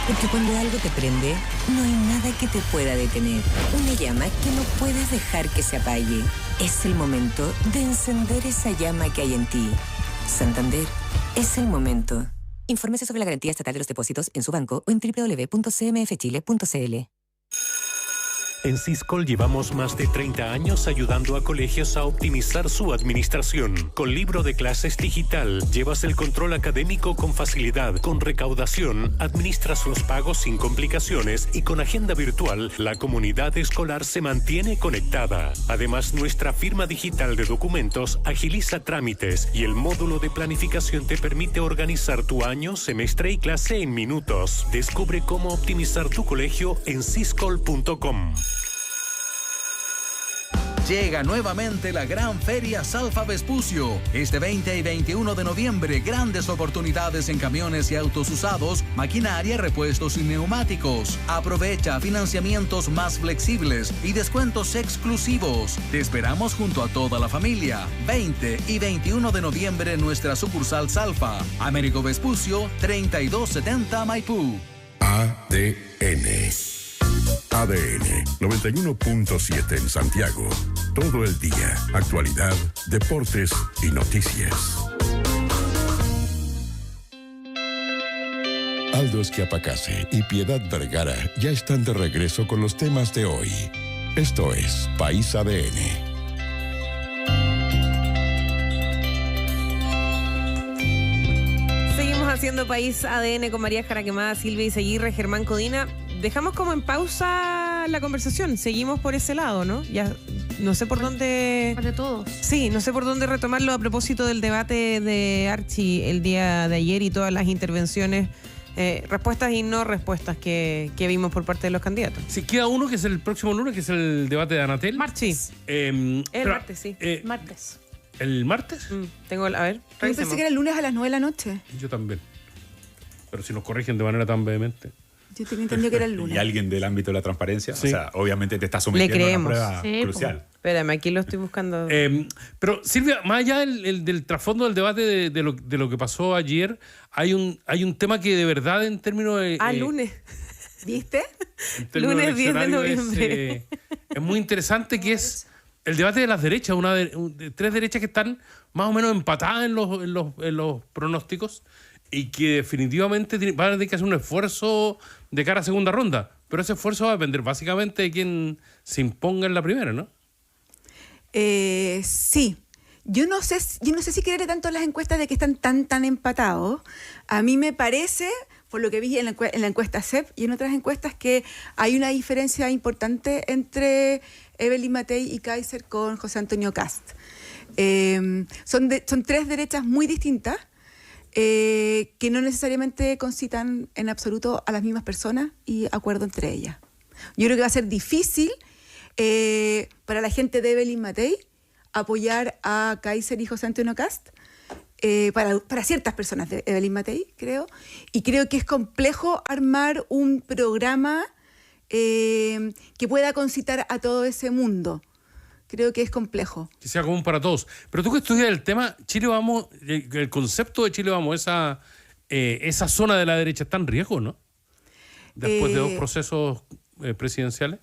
Porque cuando algo te prende, no hay nada que te pueda detener. Una llama que no puedes dejar que se apague. Es el momento de encender esa llama que hay en ti. Santander, es el momento. Infórmese sobre la garantía estatal de los depósitos en su banco o en www.cmfchile.cl. En Siscol llevamos más de 30 años ayudando a colegios a optimizar su administración. Con libro de clases digital, llevas el control académico con facilidad. Con recaudación, administras los pagos sin complicaciones y con agenda virtual, la comunidad escolar se mantiene conectada. Además, nuestra firma digital de documentos agiliza trámites y el módulo de planificación te permite organizar tu año, semestre y clase en minutos. Descubre cómo optimizar tu colegio en siscol.com. Llega nuevamente la Gran Feria Salfa Vespucio. Este 20 y 21 de noviembre, grandes oportunidades en camiones y autos usados, maquinaria, repuestos y neumáticos. Aprovecha financiamientos más flexibles y descuentos exclusivos. Te esperamos junto a toda la familia. 20 y 21 de noviembre en nuestra sucursal Salfa. Américo Vespucio, 3270 Maipú. ADN. ADN 91.7 en Santiago. Todo el día. Actualidad, deportes y noticias. Aldo Esquiapacase y Piedad Vergara ya están de regreso con los temas de hoy. Esto es País ADN. Seguimos haciendo País ADN con María Jara Quemada, Silvia Izaguirre, Germán Codina. Dejamos como en pausa la conversación. Seguimos por ese lado, ¿no? Ya no sé por dónde... De todos. Sí, no sé por dónde retomarlo a propósito del debate de Archie el día de ayer y todas las intervenciones, respuestas y no respuestas que vimos por parte de los candidatos. Sí, queda uno que es el próximo lunes, que es el debate de Anatel. Martes. Martes, sí. Martes. ¿El martes? Tengo, a ver. Yo pensé que era el lunes a las 9 de la noche. Yo también. Pero si nos corrigen de manera tan vehemente. Yo tenía entendido que era el lunes. ¿Y alguien del ámbito de la transparencia? Sí. O sea, obviamente te está sometiendo a una prueba crucial. Espérame, aquí lo estoy buscando. Pero Silvia, más allá del trasfondo del debate de lo que pasó ayer, hay un tema que de verdad en términos de... lunes. ¿Viste? Lunes 10 de noviembre. Es muy interesante que es el debate de las derechas, tres derechas que están más o menos empatadas en los pronósticos y que definitivamente van a tener que hacer un esfuerzo de cara a segunda ronda. Pero ese esfuerzo va a depender básicamente de quién se imponga en la primera, ¿no? Sí. Yo no sé si creeré tanto en las encuestas de que están tan empatados. A mí me parece, por lo que vi en la encuesta CEP y en otras encuestas, que hay una diferencia importante entre Evelyn Matei y Kaiser con José Antonio Kast. Son tres derechas muy distintas que no necesariamente concitan en absoluto a las mismas personas y acuerdo entre ellas. Yo creo que va a ser difícil para la gente de Evelyn Matei apoyar a Kaiser y José Antonio Kast, para ciertas personas de Evelyn Matei, creo. Y creo que es complejo armar un programa que pueda concitar a todo ese mundo. Creo que es complejo. Que sea común para todos. Pero tú que estudias el tema, Chile Vamos, el concepto de Chile Vamos, esa zona de la derecha está en riesgo, ¿no? Después de 2 procesos presidenciales.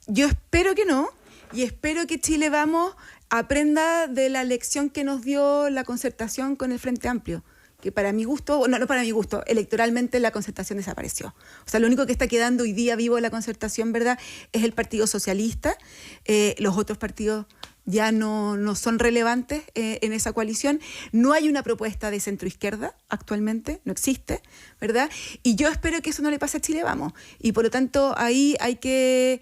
Yo espero que no. Y espero que Chile Vamos aprenda de la lección que nos dio la concertación con el Frente Amplio, que para mi gusto, no para mi gusto, electoralmente la concertación desapareció. O sea, lo único que está quedando hoy día vivo de la concertación, ¿verdad?, es el Partido Socialista. Los otros partidos ya no son relevantes en esa coalición. No hay una propuesta de centroizquierda actualmente, no existe, ¿verdad? Y yo espero que eso no le pase a Chile Vamos. Y por lo tanto, ahí hay que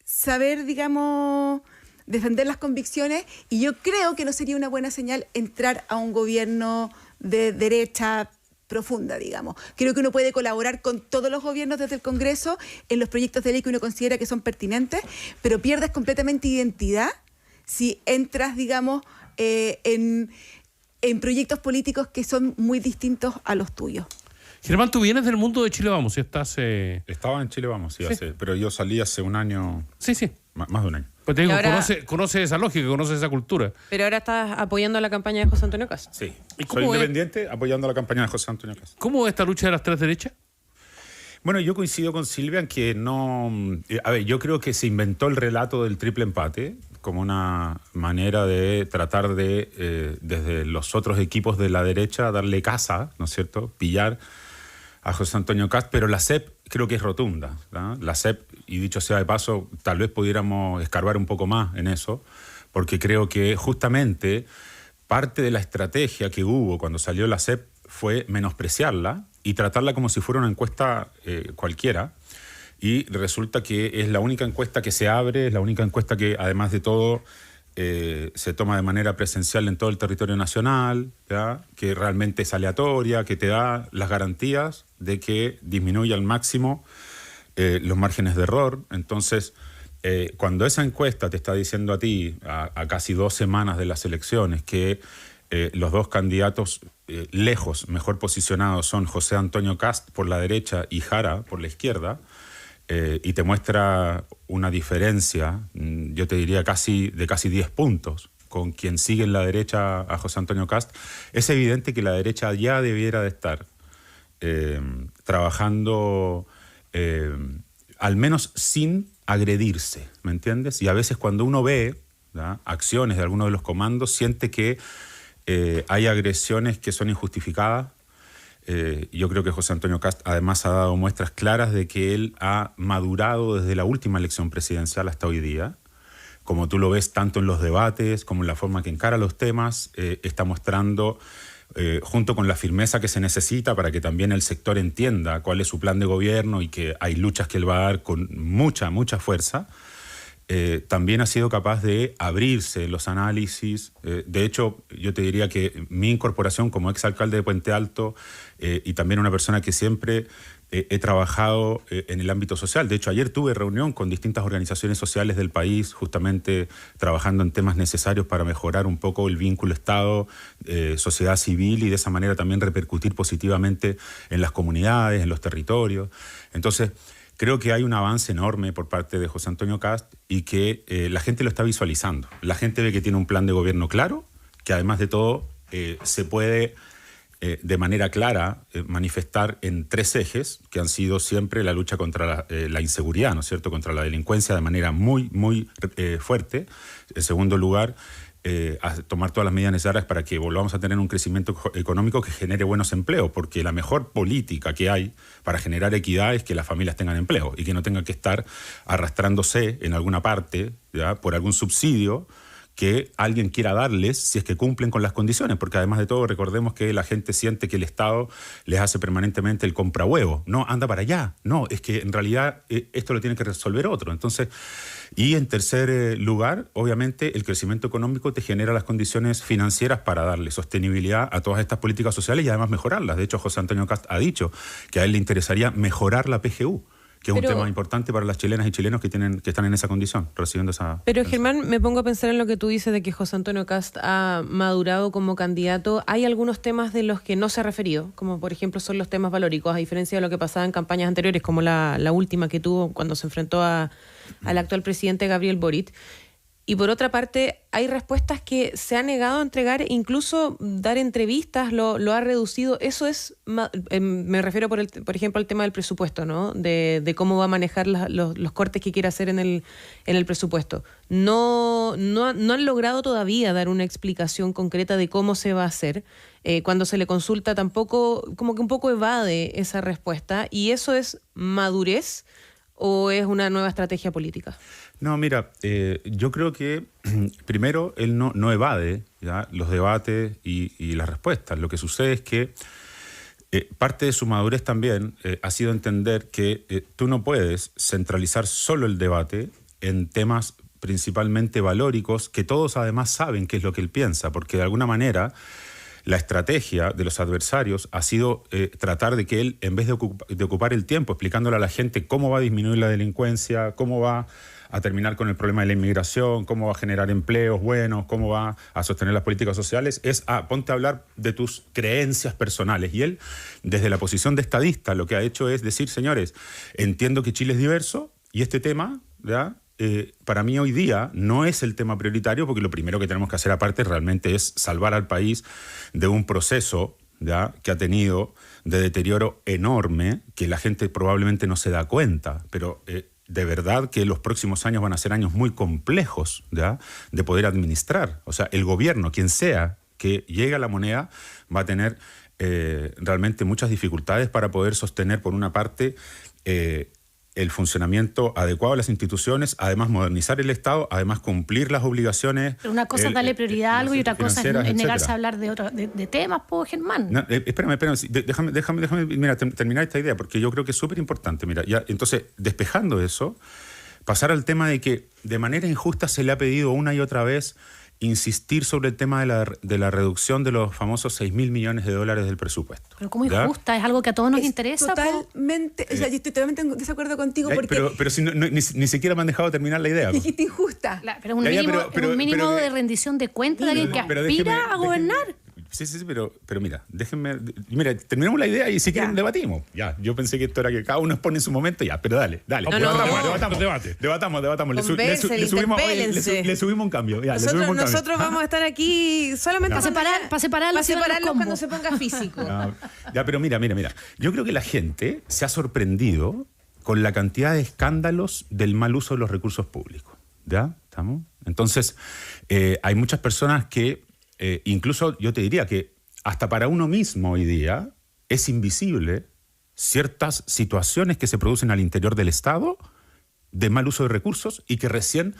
saber, digamos, defender las convicciones, y yo creo que no sería una buena señal entrar a un gobierno de derecha profunda, digamos. Creo que uno puede colaborar con todos los gobiernos desde el Congreso en los proyectos de ley que uno considera que son pertinentes, pero pierdes completamente identidad si entras, digamos, en proyectos políticos que son muy distintos a los tuyos. Germán, tú vienes del mundo de Chile Vamos, ¿sí estás? Estaba en Chile Vamos, sí. Sí. Pero yo salí hace un año. Sí. Más de un año. Pues te digo, ahora, conoce esa lógica, conoce esa cultura. Pero ahora estás apoyando la campaña de José Antonio Kast. Sí. Soy independiente apoyando la campaña de José Antonio Kast. ¿Cómo es esta lucha de las tres derechas? Bueno, yo coincido con Silvia en que no... A ver, yo creo que se inventó el relato del triple empate como una manera de tratar de, desde los otros equipos de la derecha, darle caza, ¿no es cierto?, pillar a José Antonio Kast, pero la CEP creo que es rotunda, ¿no? La CEP, y dicho sea de paso, tal vez pudiéramos escarbar un poco más en eso, porque creo que justamente parte de la estrategia que hubo cuando salió la CEP fue menospreciarla y tratarla como si fuera una encuesta cualquiera, y resulta que es la única encuesta que se abre, es la única encuesta que, además de todo, se toma de manera presencial en todo el territorio nacional, ¿ya?, que realmente es aleatoria, que te da las garantías de que disminuye al máximo los márgenes de error. Entonces, cuando esa encuesta te está diciendo a ti, a casi 2 semanas de las elecciones, que los 2 candidatos lejos, mejor posicionados, son José Antonio Kast por la derecha y Jara por la izquierda, y te muestra una diferencia, yo te diría de casi 10 puntos con quien sigue en la derecha a José Antonio Kast, es evidente que la derecha ya debiera de estar trabajando al menos sin agredirse, ¿me entiendes? Y a veces cuando uno ve, ¿verdad?, acciones de algunos de los comandos, siente que hay agresiones que son injustificadas. Yo creo que José Antonio Kast además ha dado muestras claras de que él ha madurado desde la última elección presidencial hasta hoy día. Como tú lo ves tanto en los debates como en la forma que encara los temas, está mostrando, junto con la firmeza que se necesita para que también el sector entienda cuál es su plan de gobierno y que hay luchas que él va a dar con mucha fuerza, también ha sido capaz de abrirse los análisis. De hecho, yo te diría que mi incorporación como exalcalde de Puente Alto y también una persona que siempre he trabajado en el ámbito social. De hecho, ayer tuve reunión con distintas organizaciones sociales del país, justamente trabajando en temas necesarios para mejorar un poco el vínculo Estado, sociedad civil, y de esa manera también repercutir positivamente en las comunidades, en los territorios. Entonces, creo que hay un avance enorme por parte de José Antonio Kast y que la gente lo está visualizando. La gente ve que tiene un plan de gobierno claro, que además de todo se puede de manera clara manifestar en 3 ejes que han sido siempre la lucha contra la inseguridad, ¿no es cierto?, contra la delincuencia de manera muy, muy fuerte. En segundo lugar, a tomar todas las medidas necesarias para que volvamos a tener un crecimiento económico que genere buenos empleos, porque la mejor política que hay para generar equidad es que las familias tengan empleo y que no tengan que estar arrastrándose en alguna parte, ¿ya?, por algún subsidio que alguien quiera darles si es que cumplen con las condiciones, porque además de todo recordemos que la gente siente que el Estado les hace permanentemente el comprahuevo. No, anda para allá. No, es que en realidad esto lo tiene que resolver otro. Entonces, y en tercer lugar, obviamente el crecimiento económico te genera las condiciones financieras para darle sostenibilidad a todas estas políticas sociales y además mejorarlas. De hecho, José Antonio Kast ha dicho que a él le interesaría mejorar la PGU, que es un tema importante para las chilenas y chilenos que están en esa condición, recibiendo esa... Pero Germán, me pongo a pensar en lo que tú dices de que José Antonio Kast ha madurado como candidato. Hay algunos temas de los que no se ha referido, como por ejemplo son los temas valóricos, a diferencia de lo que pasaba en campañas anteriores, como la última que tuvo cuando se enfrentó al actual presidente Gabriel Boric. Y por otra parte, hay respuestas que se ha negado a entregar, incluso dar entrevistas lo ha reducido. Eso es, me refiero por ejemplo al tema del presupuesto, ¿no? De cómo va a manejar los cortes que quiere hacer en el presupuesto. No han logrado todavía dar una explicación concreta de cómo se va a hacer. Cuando se le consulta tampoco, como que un poco evade esa respuesta. ¿Y eso es madurez o es una nueva estrategia política? No, mira, yo creo que primero él no evade, ¿ya?, los debates y las respuestas. Lo que sucede es que parte de su madurez también ha sido entender que tú no puedes centralizar solo el debate en temas principalmente valóricos, que todos además saben qué es lo que él piensa, porque de alguna manera la estrategia de los adversarios ha sido tratar de que él, en vez de ocupar el tiempo explicándole a la gente cómo va a disminuir la delincuencia, cómo va a terminar con el problema de la inmigración, cómo va a generar empleos buenos, cómo va a sostener las políticas sociales, ponte a hablar de tus creencias personales. Y él, desde la posición de estadista, lo que ha hecho es decir, señores, entiendo que Chile es diverso y este tema, ¿ya?, para mí hoy día no es el tema prioritario, porque lo primero que tenemos que hacer aparte realmente es salvar al país de un proceso, ¿ya?, que ha tenido de deterioro enorme, que la gente probablemente no se da cuenta, pero de verdad que los próximos años van a ser años muy complejos, ¿ya?, de poder administrar. O sea, el gobierno, quien sea que llegue a la moneda, va a tener realmente muchas dificultades para poder sostener, por una parte, el funcionamiento adecuado de las instituciones, además modernizar el Estado, además cumplir las obligaciones. Pero una cosa es darle prioridad a algo y otra cosa es negarse a hablar de temas, Germán. No, espérame, déjame mira, terminar esta idea, porque yo creo que es súper importante. Mira, ya, entonces, despejando eso, pasar al tema de que de manera injusta se le ha pedido una y otra vez insistir sobre el tema de la reducción de los famosos $6.000 millones del presupuesto. Pero ¿cómo injusta? ¿Es algo que a todos nos interesa? Totalmente, o sea, yo estoy totalmente en desacuerdo contigo porque... Pero si ni siquiera me han dejado terminar la idea. Dijiste injusta. Pero un mínimo de rendición de cuentas de alguien que aspira a gobernar. Sí, pero mira, terminamos la idea y si quieren debatimos. Ya, yo pensé que esto era que cada uno expone en su momento, ya, pero dale. Debatamos. Le subimos un cambio. Ya, nosotros vamos a estar aquí solamente para separarlos cuando se ponga físico. Ya, pero mira. Yo creo que la gente se ha sorprendido con la cantidad de escándalos del mal uso de los recursos públicos. ¿Ya? ¿Estamos? Entonces, hay muchas personas que incluso yo te diría que hasta para uno mismo hoy día es invisible ciertas situaciones que se producen al interior del Estado de mal uso de recursos y que recién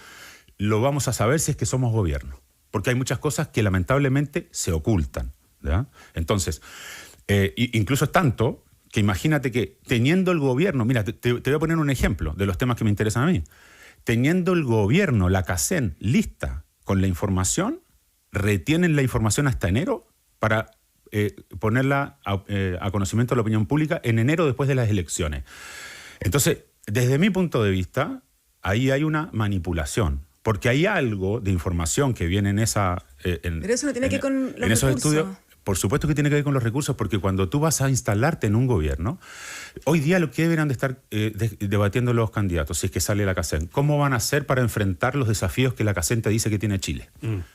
lo vamos a saber si es que somos gobierno. Porque hay muchas cosas que lamentablemente se ocultan, ¿ya? Entonces, incluso es tanto que imagínate que teniendo el gobierno, mira, te voy a poner un ejemplo de los temas que me interesan a mí. Teniendo el gobierno, la CACEN, lista con la información, retienen la información hasta enero para ponerla a conocimiento de la opinión pública en enero después de las elecciones. Entonces, desde mi punto de vista, ahí hay una manipulación, porque hay algo de información que viene en esa... pero eso no tiene que ver con los en esos recursos. estudios. Por supuesto que tiene que ver con los recursos, porque cuando tú vas a instalarte en un gobierno, hoy día lo que deberán de estar debatiendo los candidatos, si es que sale la CACEN, ¿cómo van a hacer para enfrentar los desafíos que la CACEN te dice que tiene Chile?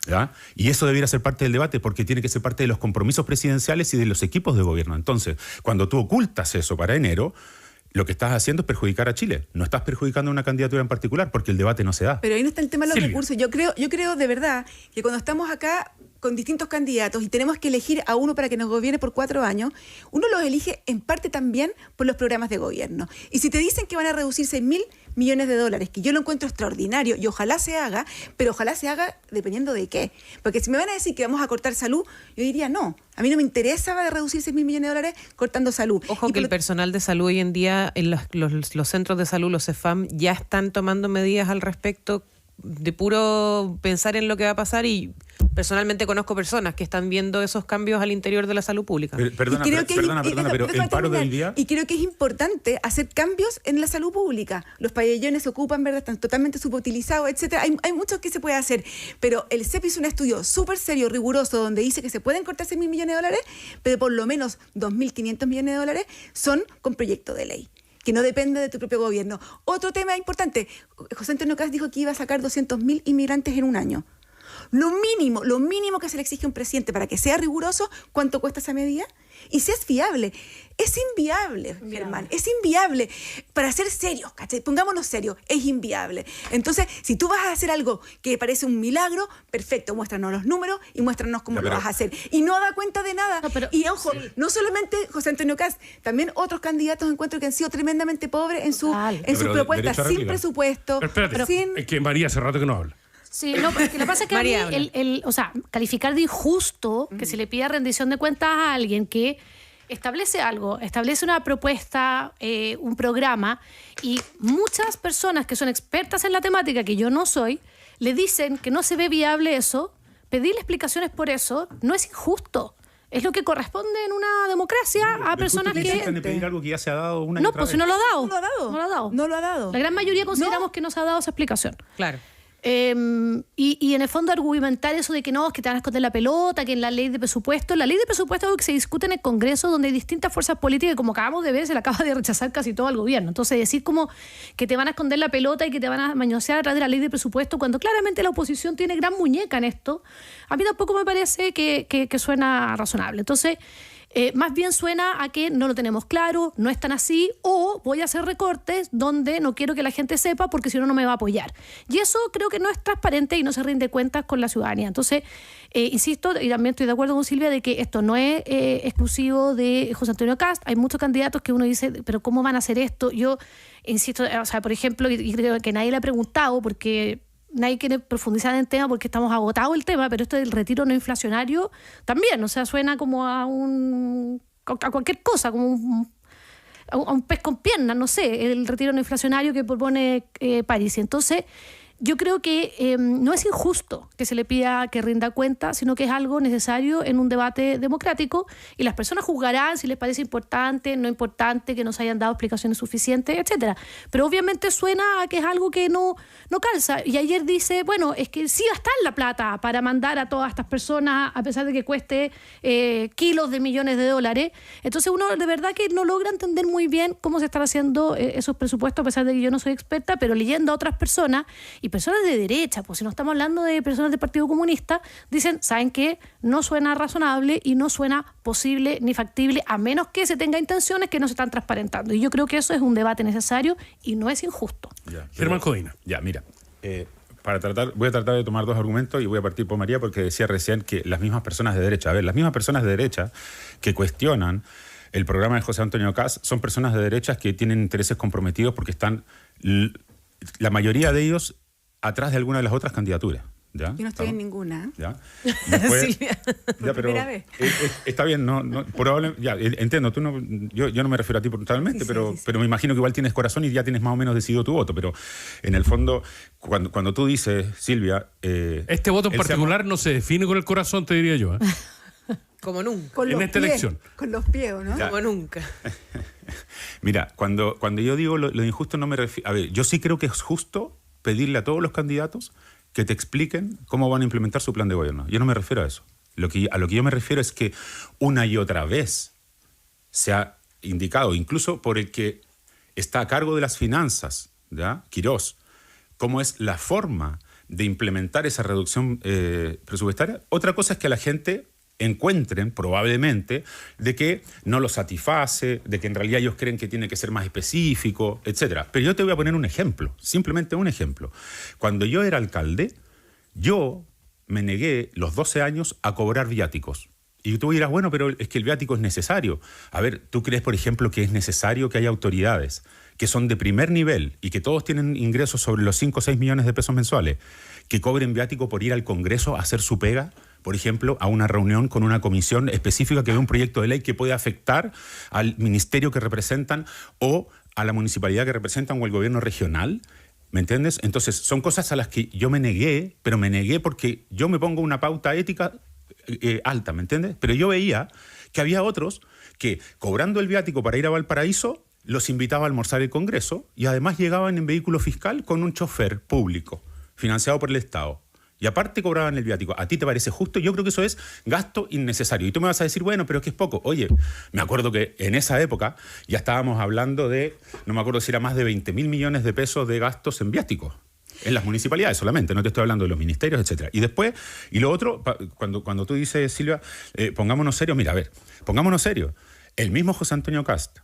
¿Ya? Y eso debería ser parte del debate, porque tiene que ser parte de los compromisos presidenciales y de los equipos de gobierno. Entonces, cuando tú ocultas eso para enero, lo que estás haciendo es perjudicar a Chile. No estás perjudicando a una candidatura en particular, porque el debate no se da. Pero ahí no está el tema de los Silvia. recursos. Yo creo de verdad que cuando estamos acá con distintos candidatos y tenemos que elegir a uno para que nos gobierne por 4 años, uno los elige en parte también por los programas de gobierno. Y si te dicen que van a reducir 6.000 millones de dólares, que yo lo encuentro extraordinario y ojalá se haga, pero ojalá se haga dependiendo de qué. Porque si me van a decir que vamos a cortar salud, yo diría no. A mí no me interesa reducir 6.000 millones de dólares cortando salud. Ojo que el personal de salud hoy en día, en los centros de salud, los CEFAM, ya están tomando medidas al respecto de puro pensar en lo que va a pasar, y personalmente conozco personas que están viendo esos cambios al interior de la salud pública. Perdona, pero el paro de hoy día... Y creo que es importante hacer cambios en la salud pública. Los pabellones se ocupan, ¿verdad? Están totalmente subutilizados, etcétera. Hay mucho que se puede hacer, pero el CEP hizo un estudio súper serio, riguroso, donde dice que se pueden cortar 6.000 millones de dólares, pero por lo menos 2.500 millones de dólares son con proyecto de ley, que no depende de tu propio gobierno. Otro tema importante, José Antonio Kast dijo que iba a sacar 200.000 inmigrantes en un año. Lo mínimo que se le exige a un presidente para que sea riguroso, ¿cuánto cuesta esa medida? Y si es viable. Es inviable, Germán, es inviable. Para ser serios, ¿cachai? Pongámonos serios, es inviable. Entonces, si tú vas a hacer algo que parece un milagro, perfecto, muéstranos los números y muéstranos cómo lo vas a hacer. Y no da cuenta de nada. Y ojo, no solamente José Antonio Kast, también otros candidatos encuentro que han sido tremendamente pobres en sus propuestas, sin presupuesto. Pero es que María hace rato que no habla. Sí, no, porque lo que pasa es que a mí calificar de injusto que se le pida rendición de cuentas a alguien que establece algo, establece una propuesta, un programa, y muchas personas que son expertas en la temática, que yo no soy, le dicen que no se ve viable eso, pedirle explicaciones por eso no es injusto. Es lo que corresponde en una democracia a personas que... de pedir algo que ya se ha dado una y No, otra pues vez. si no lo ha dado. No lo ha dado. La gran mayoría consideramos que no se ha dado esa explicación. Claro. Y en el fondo argumentar eso de que no, es que te van a esconder la pelota, que en la ley de presupuesto es algo que se discute en el Congreso, donde hay distintas fuerzas políticas, y como acabamos de ver, se le acaba de rechazar casi todo al gobierno. Entonces decir como que te van a esconder la pelota y que te van a mañosear a través de la ley de presupuesto, cuando claramente la oposición tiene gran muñeca en esto, a mí tampoco me parece que suena razonable. Entonces más bien suena a que no lo tenemos claro, no es tan así, o voy a hacer recortes donde no quiero que la gente sepa porque si no, no me va a apoyar. Y eso creo que no es transparente y no se rinde cuentas con la ciudadanía. Entonces, insisto, y también estoy de acuerdo con Silvia de que esto no es exclusivo de José Antonio Kast. Hay muchos candidatos que uno dice, pero ¿cómo van a hacer esto? Yo insisto, o sea, por ejemplo, y creo que nadie le ha preguntado porque... nadie quiere profundizar en el tema porque estamos agotados el tema, pero esto del retiro no inflacionario también, o sea, suena como a cualquier cosa, como a un pez con piernas, no sé, el retiro no inflacionario que propone París. Entonces, yo creo que no es injusto que se le pida que rinda cuenta, sino que es algo necesario en un debate democrático, y las personas juzgarán si les parece importante, no importante, que nos hayan dado explicaciones suficientes, etcétera. Pero obviamente suena a que es algo que no calza. Y ayer dice, bueno, es que sí va a estar la plata para mandar a todas estas personas, a pesar de que cueste kilos de millones de dólares. Entonces uno de verdad que no logra entender muy bien cómo se están haciendo esos presupuestos, a pesar de que yo no soy experta, pero leyendo a otras personas, y personas de derecha, pues si no estamos hablando de personas del Partido Comunista, dicen, ¿saben qué? No suena razonable y no suena posible ni factible, a menos que se tenga intenciones que no se están transparentando. Y yo creo que eso es un debate necesario y no es injusto. Germán Codina. Ya, mira, voy a tratar de tomar dos argumentos y voy a partir por María, porque decía recién que las mismas personas de derecha, las mismas personas de derecha que cuestionan el programa de José Antonio Kast son personas de derechas que tienen intereses comprometidos porque están, la mayoría de ellos, atrás de alguna de las otras candidaturas. ¿Ya? Yo no estoy en ninguna. ¿Ya? Después, Silvia, ya, pero está bien, probablemente, ya, entiendo, yo no me refiero a ti totalmente, pero me imagino que igual tienes corazón y ya tienes más o menos decidido tu voto, pero en el fondo, cuando tú dices, Silvia... este voto en particular no se define con el corazón, te diría yo. Como nunca. En esta elección. Con los pies, ¿no? Ya. Como nunca. Mira, cuando yo digo lo injusto no me refiero... A ver, yo sí creo que es justo pedirle a todos los candidatos que te expliquen cómo van a implementar su plan de gobierno. Yo no me refiero a eso. A lo que yo me refiero es que una y otra vez se ha indicado, incluso por el que está a cargo de las finanzas, ¿ya? Quirós, cómo es la forma de implementar esa reducción presupuestaria. Otra cosa es que la gente encuentren, probablemente, de que no lo satisface, de que en realidad ellos creen que tiene que ser más específico, etc. Pero yo te voy a poner un ejemplo, simplemente un ejemplo. Cuando yo era alcalde, yo me negué los 12 años a cobrar viáticos. Y tú dirás, bueno, pero es que el viático es necesario. A ver, ¿tú crees, por ejemplo, que es necesario que haya autoridades que son de primer nivel y que todos tienen ingresos sobre los 5 o 6 millones de pesos mensuales, que cobren viático por ir al Congreso a hacer su pega? Por ejemplo, a una reunión con una comisión específica que ve un proyecto de ley que puede afectar al ministerio que representan o a la municipalidad que representan o al gobierno regional. ¿Me entiendes? Entonces, son cosas a las que yo me negué, pero me negué porque yo me pongo una pauta ética alta, ¿me entiendes? Pero yo veía que había otros que, cobrando el viático para ir a Valparaíso, los invitaba a almorzar el Congreso y además llegaban en vehículo fiscal con un chofer público, financiado por el Estado. Y aparte cobraban el viático. ¿A ti te parece justo? Yo creo que eso es gasto innecesario. Y tú me vas a decir, bueno, pero es que es poco. Oye, me acuerdo que en esa época ya estábamos hablando de, no me acuerdo si era más de 20.000 millones de pesos de gastos en viáticos. En las municipalidades solamente, no te estoy hablando de los ministerios, etcétera. Y después, y lo otro, cuando tú dices, Silvia, pongámonos serios, mira, a ver, pongámonos serios. El mismo José Antonio Cast,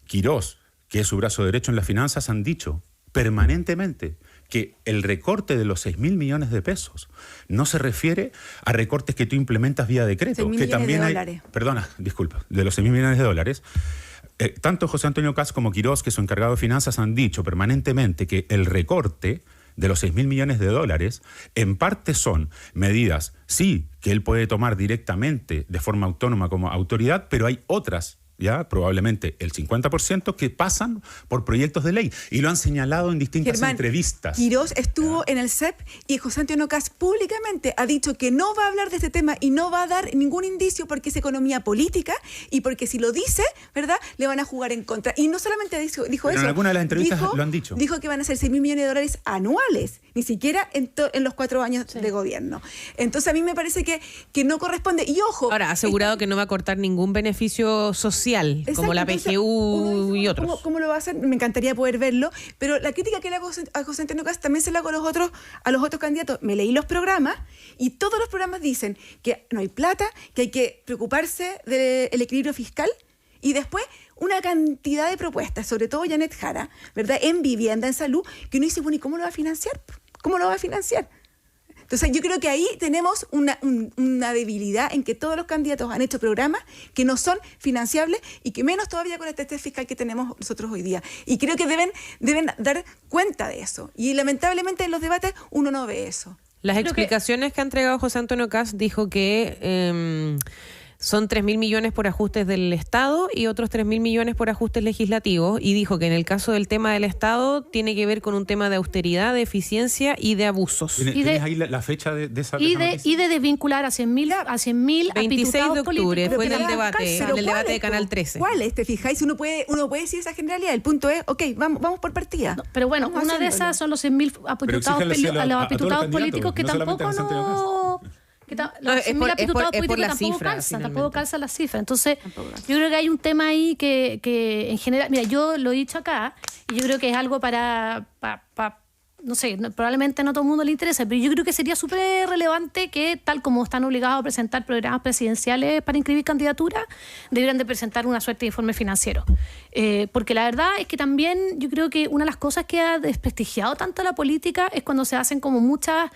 Quirós, que es su brazo derecho en las finanzas, han dicho permanentemente que el recorte de los 6.000 millones de pesos no se refiere a recortes que tú implementas vía decreto. Que también hay, perdona, disculpa, de los 6.000 millones de dólares. Tanto José Antonio Cast como Quirós, que es su encargado de finanzas, han dicho permanentemente que el recorte de los 6.000 millones de dólares en parte son medidas, sí, que él puede tomar directamente de forma autónoma como autoridad, pero hay otras, ya probablemente el 50%, que pasan por proyectos de ley y lo han señalado en distintas entrevistas. Quirós estuvo en el CEP y José Antonio Cast públicamente ha dicho que no va a hablar de este tema y no va a dar ningún indicio porque es economía política y porque si lo dice, ¿verdad?, le van a jugar en contra. Y no solamente dijo eso. En alguna de las entrevistas lo han dicho. Dijo que van a ser 6.000 millones de dólares anuales, ni siquiera en los 4 años de gobierno. Entonces a mí me parece que no corresponde. Y ojo. Ahora, ha asegurado que no va a cortar ningún beneficio social. Exacto, como la PGU y otros. ¿Cómo lo va a hacer? Me encantaría poder verlo, pero la crítica que le hago a José Antonio Cast también se la hago a los otros candidatos. Me leí los programas y todos los programas dicen que no hay plata, que hay que preocuparse del equilibrio fiscal y después una cantidad de propuestas, sobre todo Janet Jara, ¿verdad?, en vivienda, en salud, que uno dice, bueno, ¿y cómo lo va a financiar? ¿Cómo lo va a financiar? Entonces yo creo que ahí tenemos una debilidad en que todos los candidatos han hecho programas que no son financiables y que menos todavía con este test fiscal que tenemos nosotros hoy día. Y creo que deben dar cuenta de eso. Y lamentablemente en los debates uno no ve eso. Las explicaciones que ha entregado José Antonio Cast dijo que son 3.000 millones por ajustes del Estado y otros 3.000 millones por ajustes legislativos, y dijo que en el caso del tema del Estado tiene que ver con un tema de austeridad, de eficiencia y de abusos. ¿Tienes ahí la fecha de esa y de desvincular a 100.000 26 de octubre fue en el debate de Canal 13. ¿Cuál es? ¿Te fijáis? Uno puede decir esa generalidad. El punto es, ok, vamos por partida. No, pero bueno, una de esas son los 100.000 apitutados políticos que tampoco no... por la cifra. Tampoco calza la cifra. Entonces, yo creo que hay un tema ahí que en general, mira, yo lo he dicho acá, y yo creo que es algo para no sé, probablemente no a todo el mundo le interesa, pero yo creo que sería súper relevante que, tal como están obligados a presentar programas presidenciales para inscribir candidaturas, deberían de presentar una suerte de informe financiero. Porque la verdad es que también yo creo que una de las cosas que ha desprestigiado tanto la política es cuando se hacen como muchas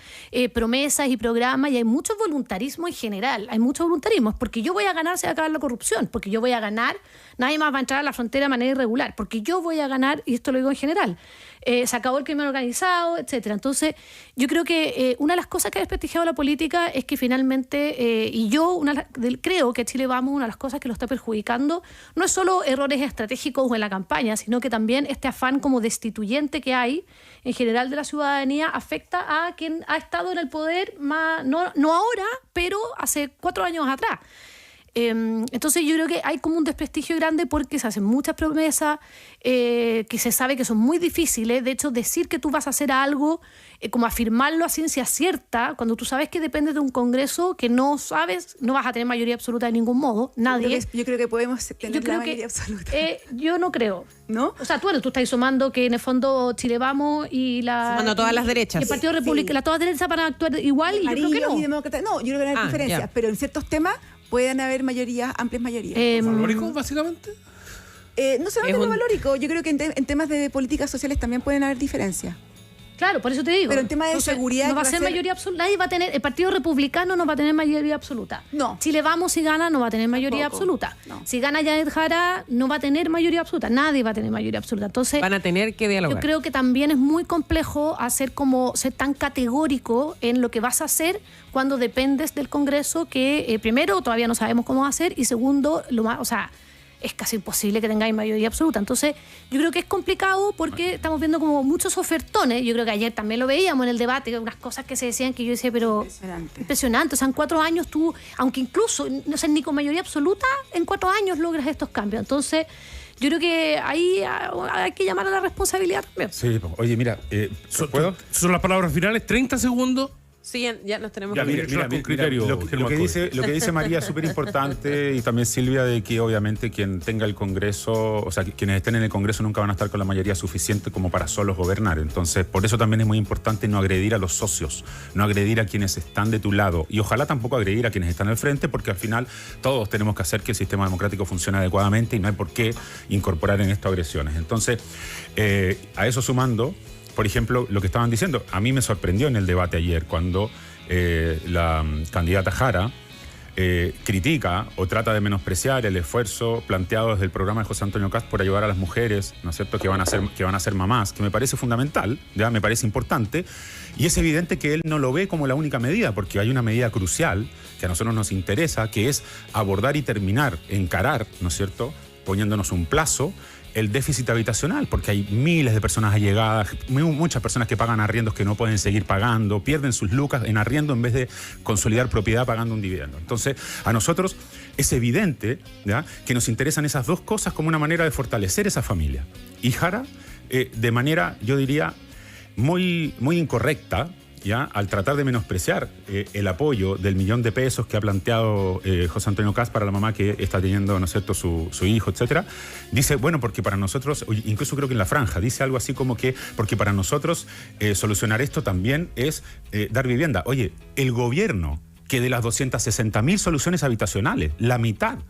promesas y programas, y hay mucho voluntarismo en general, hay mucho voluntarismo, porque yo voy a ganar, se va a acabar la corrupción, porque yo voy a ganar, nadie más va a entrar a la frontera de manera irregular, porque yo voy a ganar, y esto lo digo en general, se acabó el crimen organizado, etcétera. Entonces, yo creo que una de las cosas que ha desprestigiado la política es que finalmente, y yo creo que Chile Vamos, una de las cosas que lo está perjudicando, no es solo errores estratégicos en la campaña, sino que también este afán como destituyente que hay en general de la ciudadanía afecta a quien ha estado en el poder, no ahora, pero hace 4 años atrás. Entonces yo creo que hay como un desprestigio grande porque se hacen muchas promesas que se sabe que son muy difíciles. De hecho, decir que tú vas a hacer algo, como afirmarlo a ciencia cierta, cuando tú sabes que dependes de un Congreso que no sabes, no vas a tener mayoría absoluta de ningún modo, nadie. Yo creo que podemos tener la mayoría absoluta. Yo no creo. ¿No? O sea, tú estás sumando que en el fondo Chile Vamos y sumando todas las derechas. Y el Partido Republicano, todas las derechas van a actuar igual, y yo creo que no. No, yo creo que no hay diferencias, pero en ciertos temas pueden haber mayorías, amplias mayorías. ¿Valórico, básicamente? No solamente lo valórico, yo creo que en temas de políticas sociales también pueden haber diferencias. Claro, por eso te digo. Pero en tema de seguridad... No va a ser mayoría absoluta. Nadie va a tener... El Partido Republicano no va a tener mayoría absoluta. No. Chile Vamos, si gana, no va a tener mayoría absoluta. No. Si gana Janet Jara, no va a tener mayoría absoluta. Nadie va a tener mayoría absoluta. Entonces... Van a tener que dialogar. Yo creo que también es muy complejo ser tan categórico en lo que vas a hacer cuando dependes del Congreso, que primero todavía no sabemos cómo va a ser, y segundo, es casi imposible que tengáis mayoría absoluta. Entonces, yo creo que es complicado porque estamos viendo como muchos ofertones. Yo creo que ayer también lo veíamos en el debate, unas cosas que se decían que yo decía, pero impresionante. O sea, en 4 años tú, aunque incluso, no sé, ni con mayoría absoluta, en 4 años logras estos cambios. Entonces, yo creo que ahí hay que llamar a la responsabilidad también. Sí, oye, mira, ¿puedo? Son las palabras finales, 30 segundos. Sí, ya nos tenemos que ir. Mira, lo que dice María es súper importante, y también Silvia, de que obviamente quien tenga el Congreso, o sea, quienes estén en el Congreso nunca van a estar con la mayoría suficiente como para solos gobernar. Entonces, por eso también es muy importante no agredir a los socios, no agredir a quienes están de tu lado, y ojalá tampoco agredir a quienes están al frente, porque al final todos tenemos que hacer que el sistema democrático funcione adecuadamente y no hay por qué incorporar en esto agresiones. Entonces, a eso sumando, por ejemplo, lo que estaban diciendo, a mí me sorprendió en el debate ayer cuando la candidata Jara critica o trata de menospreciar el esfuerzo planteado desde el programa de José Antonio Kast por ayudar a las mujeres, ¿no es cierto?, que van a ser mamás, que me parece fundamental, ya me parece importante, y es evidente que él no lo ve como la única medida, porque hay una medida crucial que a nosotros nos interesa, que es abordar y terminar, encarar, ¿no es cierto?, poniéndonos un plazo, el déficit habitacional, porque hay miles de personas allegadas, muchas personas que pagan arriendos que no pueden seguir pagando, pierden sus lucas en arriendo en vez de consolidar propiedad pagando un dividendo. Entonces, a nosotros es evidente, ¿ya?, que nos interesan esas dos cosas como una manera de fortalecer esa familia. Y Jara, de manera, yo diría, muy, muy incorrecta, ¿ya?, al tratar de menospreciar el apoyo del $1.000.000 que ha planteado José Antonio Kast para la mamá que está teniendo, ¿no es cierto?, su hijo, etcétera, dice, bueno, porque para nosotros, incluso creo que en la franja, dice algo así como que, porque para nosotros solucionar esto también es dar vivienda. Oye, el gobierno, que de las 260.000 soluciones habitacionales, la mitad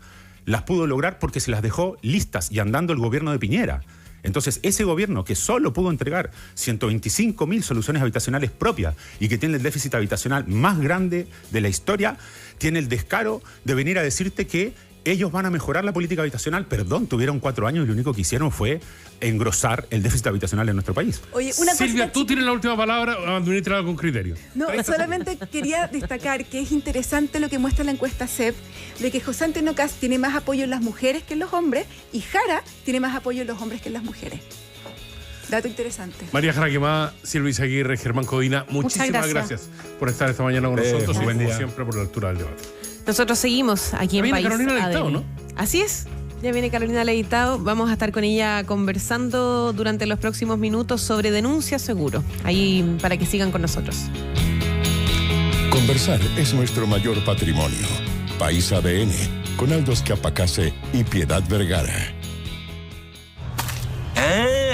las pudo lograr porque se las dejó listas y andando el gobierno de Piñera. Entonces, ese gobierno que solo pudo entregar 125.000 soluciones habitacionales propias y que tiene el déficit habitacional más grande de la historia, tiene el descaro de venir a decirte que ellos van a mejorar la política habitacional. Perdón, tuvieron 4 años y lo único que hicieron fue engrosar el déficit habitacional en nuestro país. Oye, Silvia, tú tienes la última palabra, administrala con criterio. No, solamente quería destacar que es interesante lo que muestra la encuesta CEP, de que José Antonio Kast tiene más apoyo en las mujeres que en los hombres, y Jara tiene más apoyo en los hombres que en las mujeres. Dato interesante. María Jara Quemada, Silvia Izaguirre, Germán Codina, muchísimas gracias por estar esta mañana con nosotros, y como siempre por la altura del debate. Nosotros seguimos aquí en País Carolina Leitao, ¿no? Así es. Ya viene Carolina Leitao. Vamos a estar con ella conversando durante los próximos minutos sobre Denuncia Seguro. Ahí para que sigan con nosotros. Conversar es nuestro mayor patrimonio. País ADN, con Aldos Capacase y Piedad Vergara.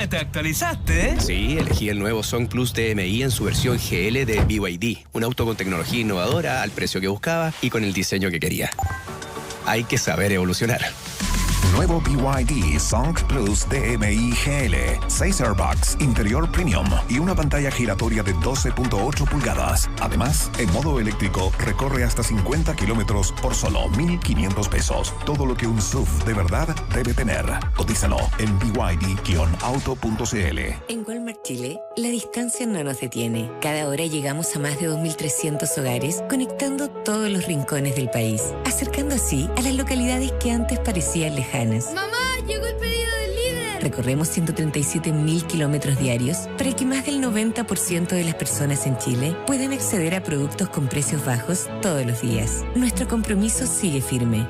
¿Te actualizaste? Sí, elegí el nuevo Song Plus DMI en su versión GL de BYD. Un auto con tecnología innovadora, al precio que buscaba y con el diseño que quería. Hay que saber evolucionar. Nuevo BYD Song Plus DMI GL. 6 airbags, interior premium y una pantalla giratoria de 12.8 pulgadas. Además, en modo eléctrico, recorre hasta 50 kilómetros por solo $1,500. Todo lo que un SUV de verdad debe tener. Cotízalo en byd-auto.cl. En Walmart Chile, la distancia no nos detiene. Cada hora llegamos a más de 2.300 hogares, conectando todos los rincones del país, acercando así a las localidades que antes parecían lejanas. ¡Mamá, llegó el pedido del líder! Recorremos 137.000 kilómetros diarios para que más del 90% de las personas en Chile puedan acceder a productos con precios bajos todos los días. Nuestro compromiso sigue firme.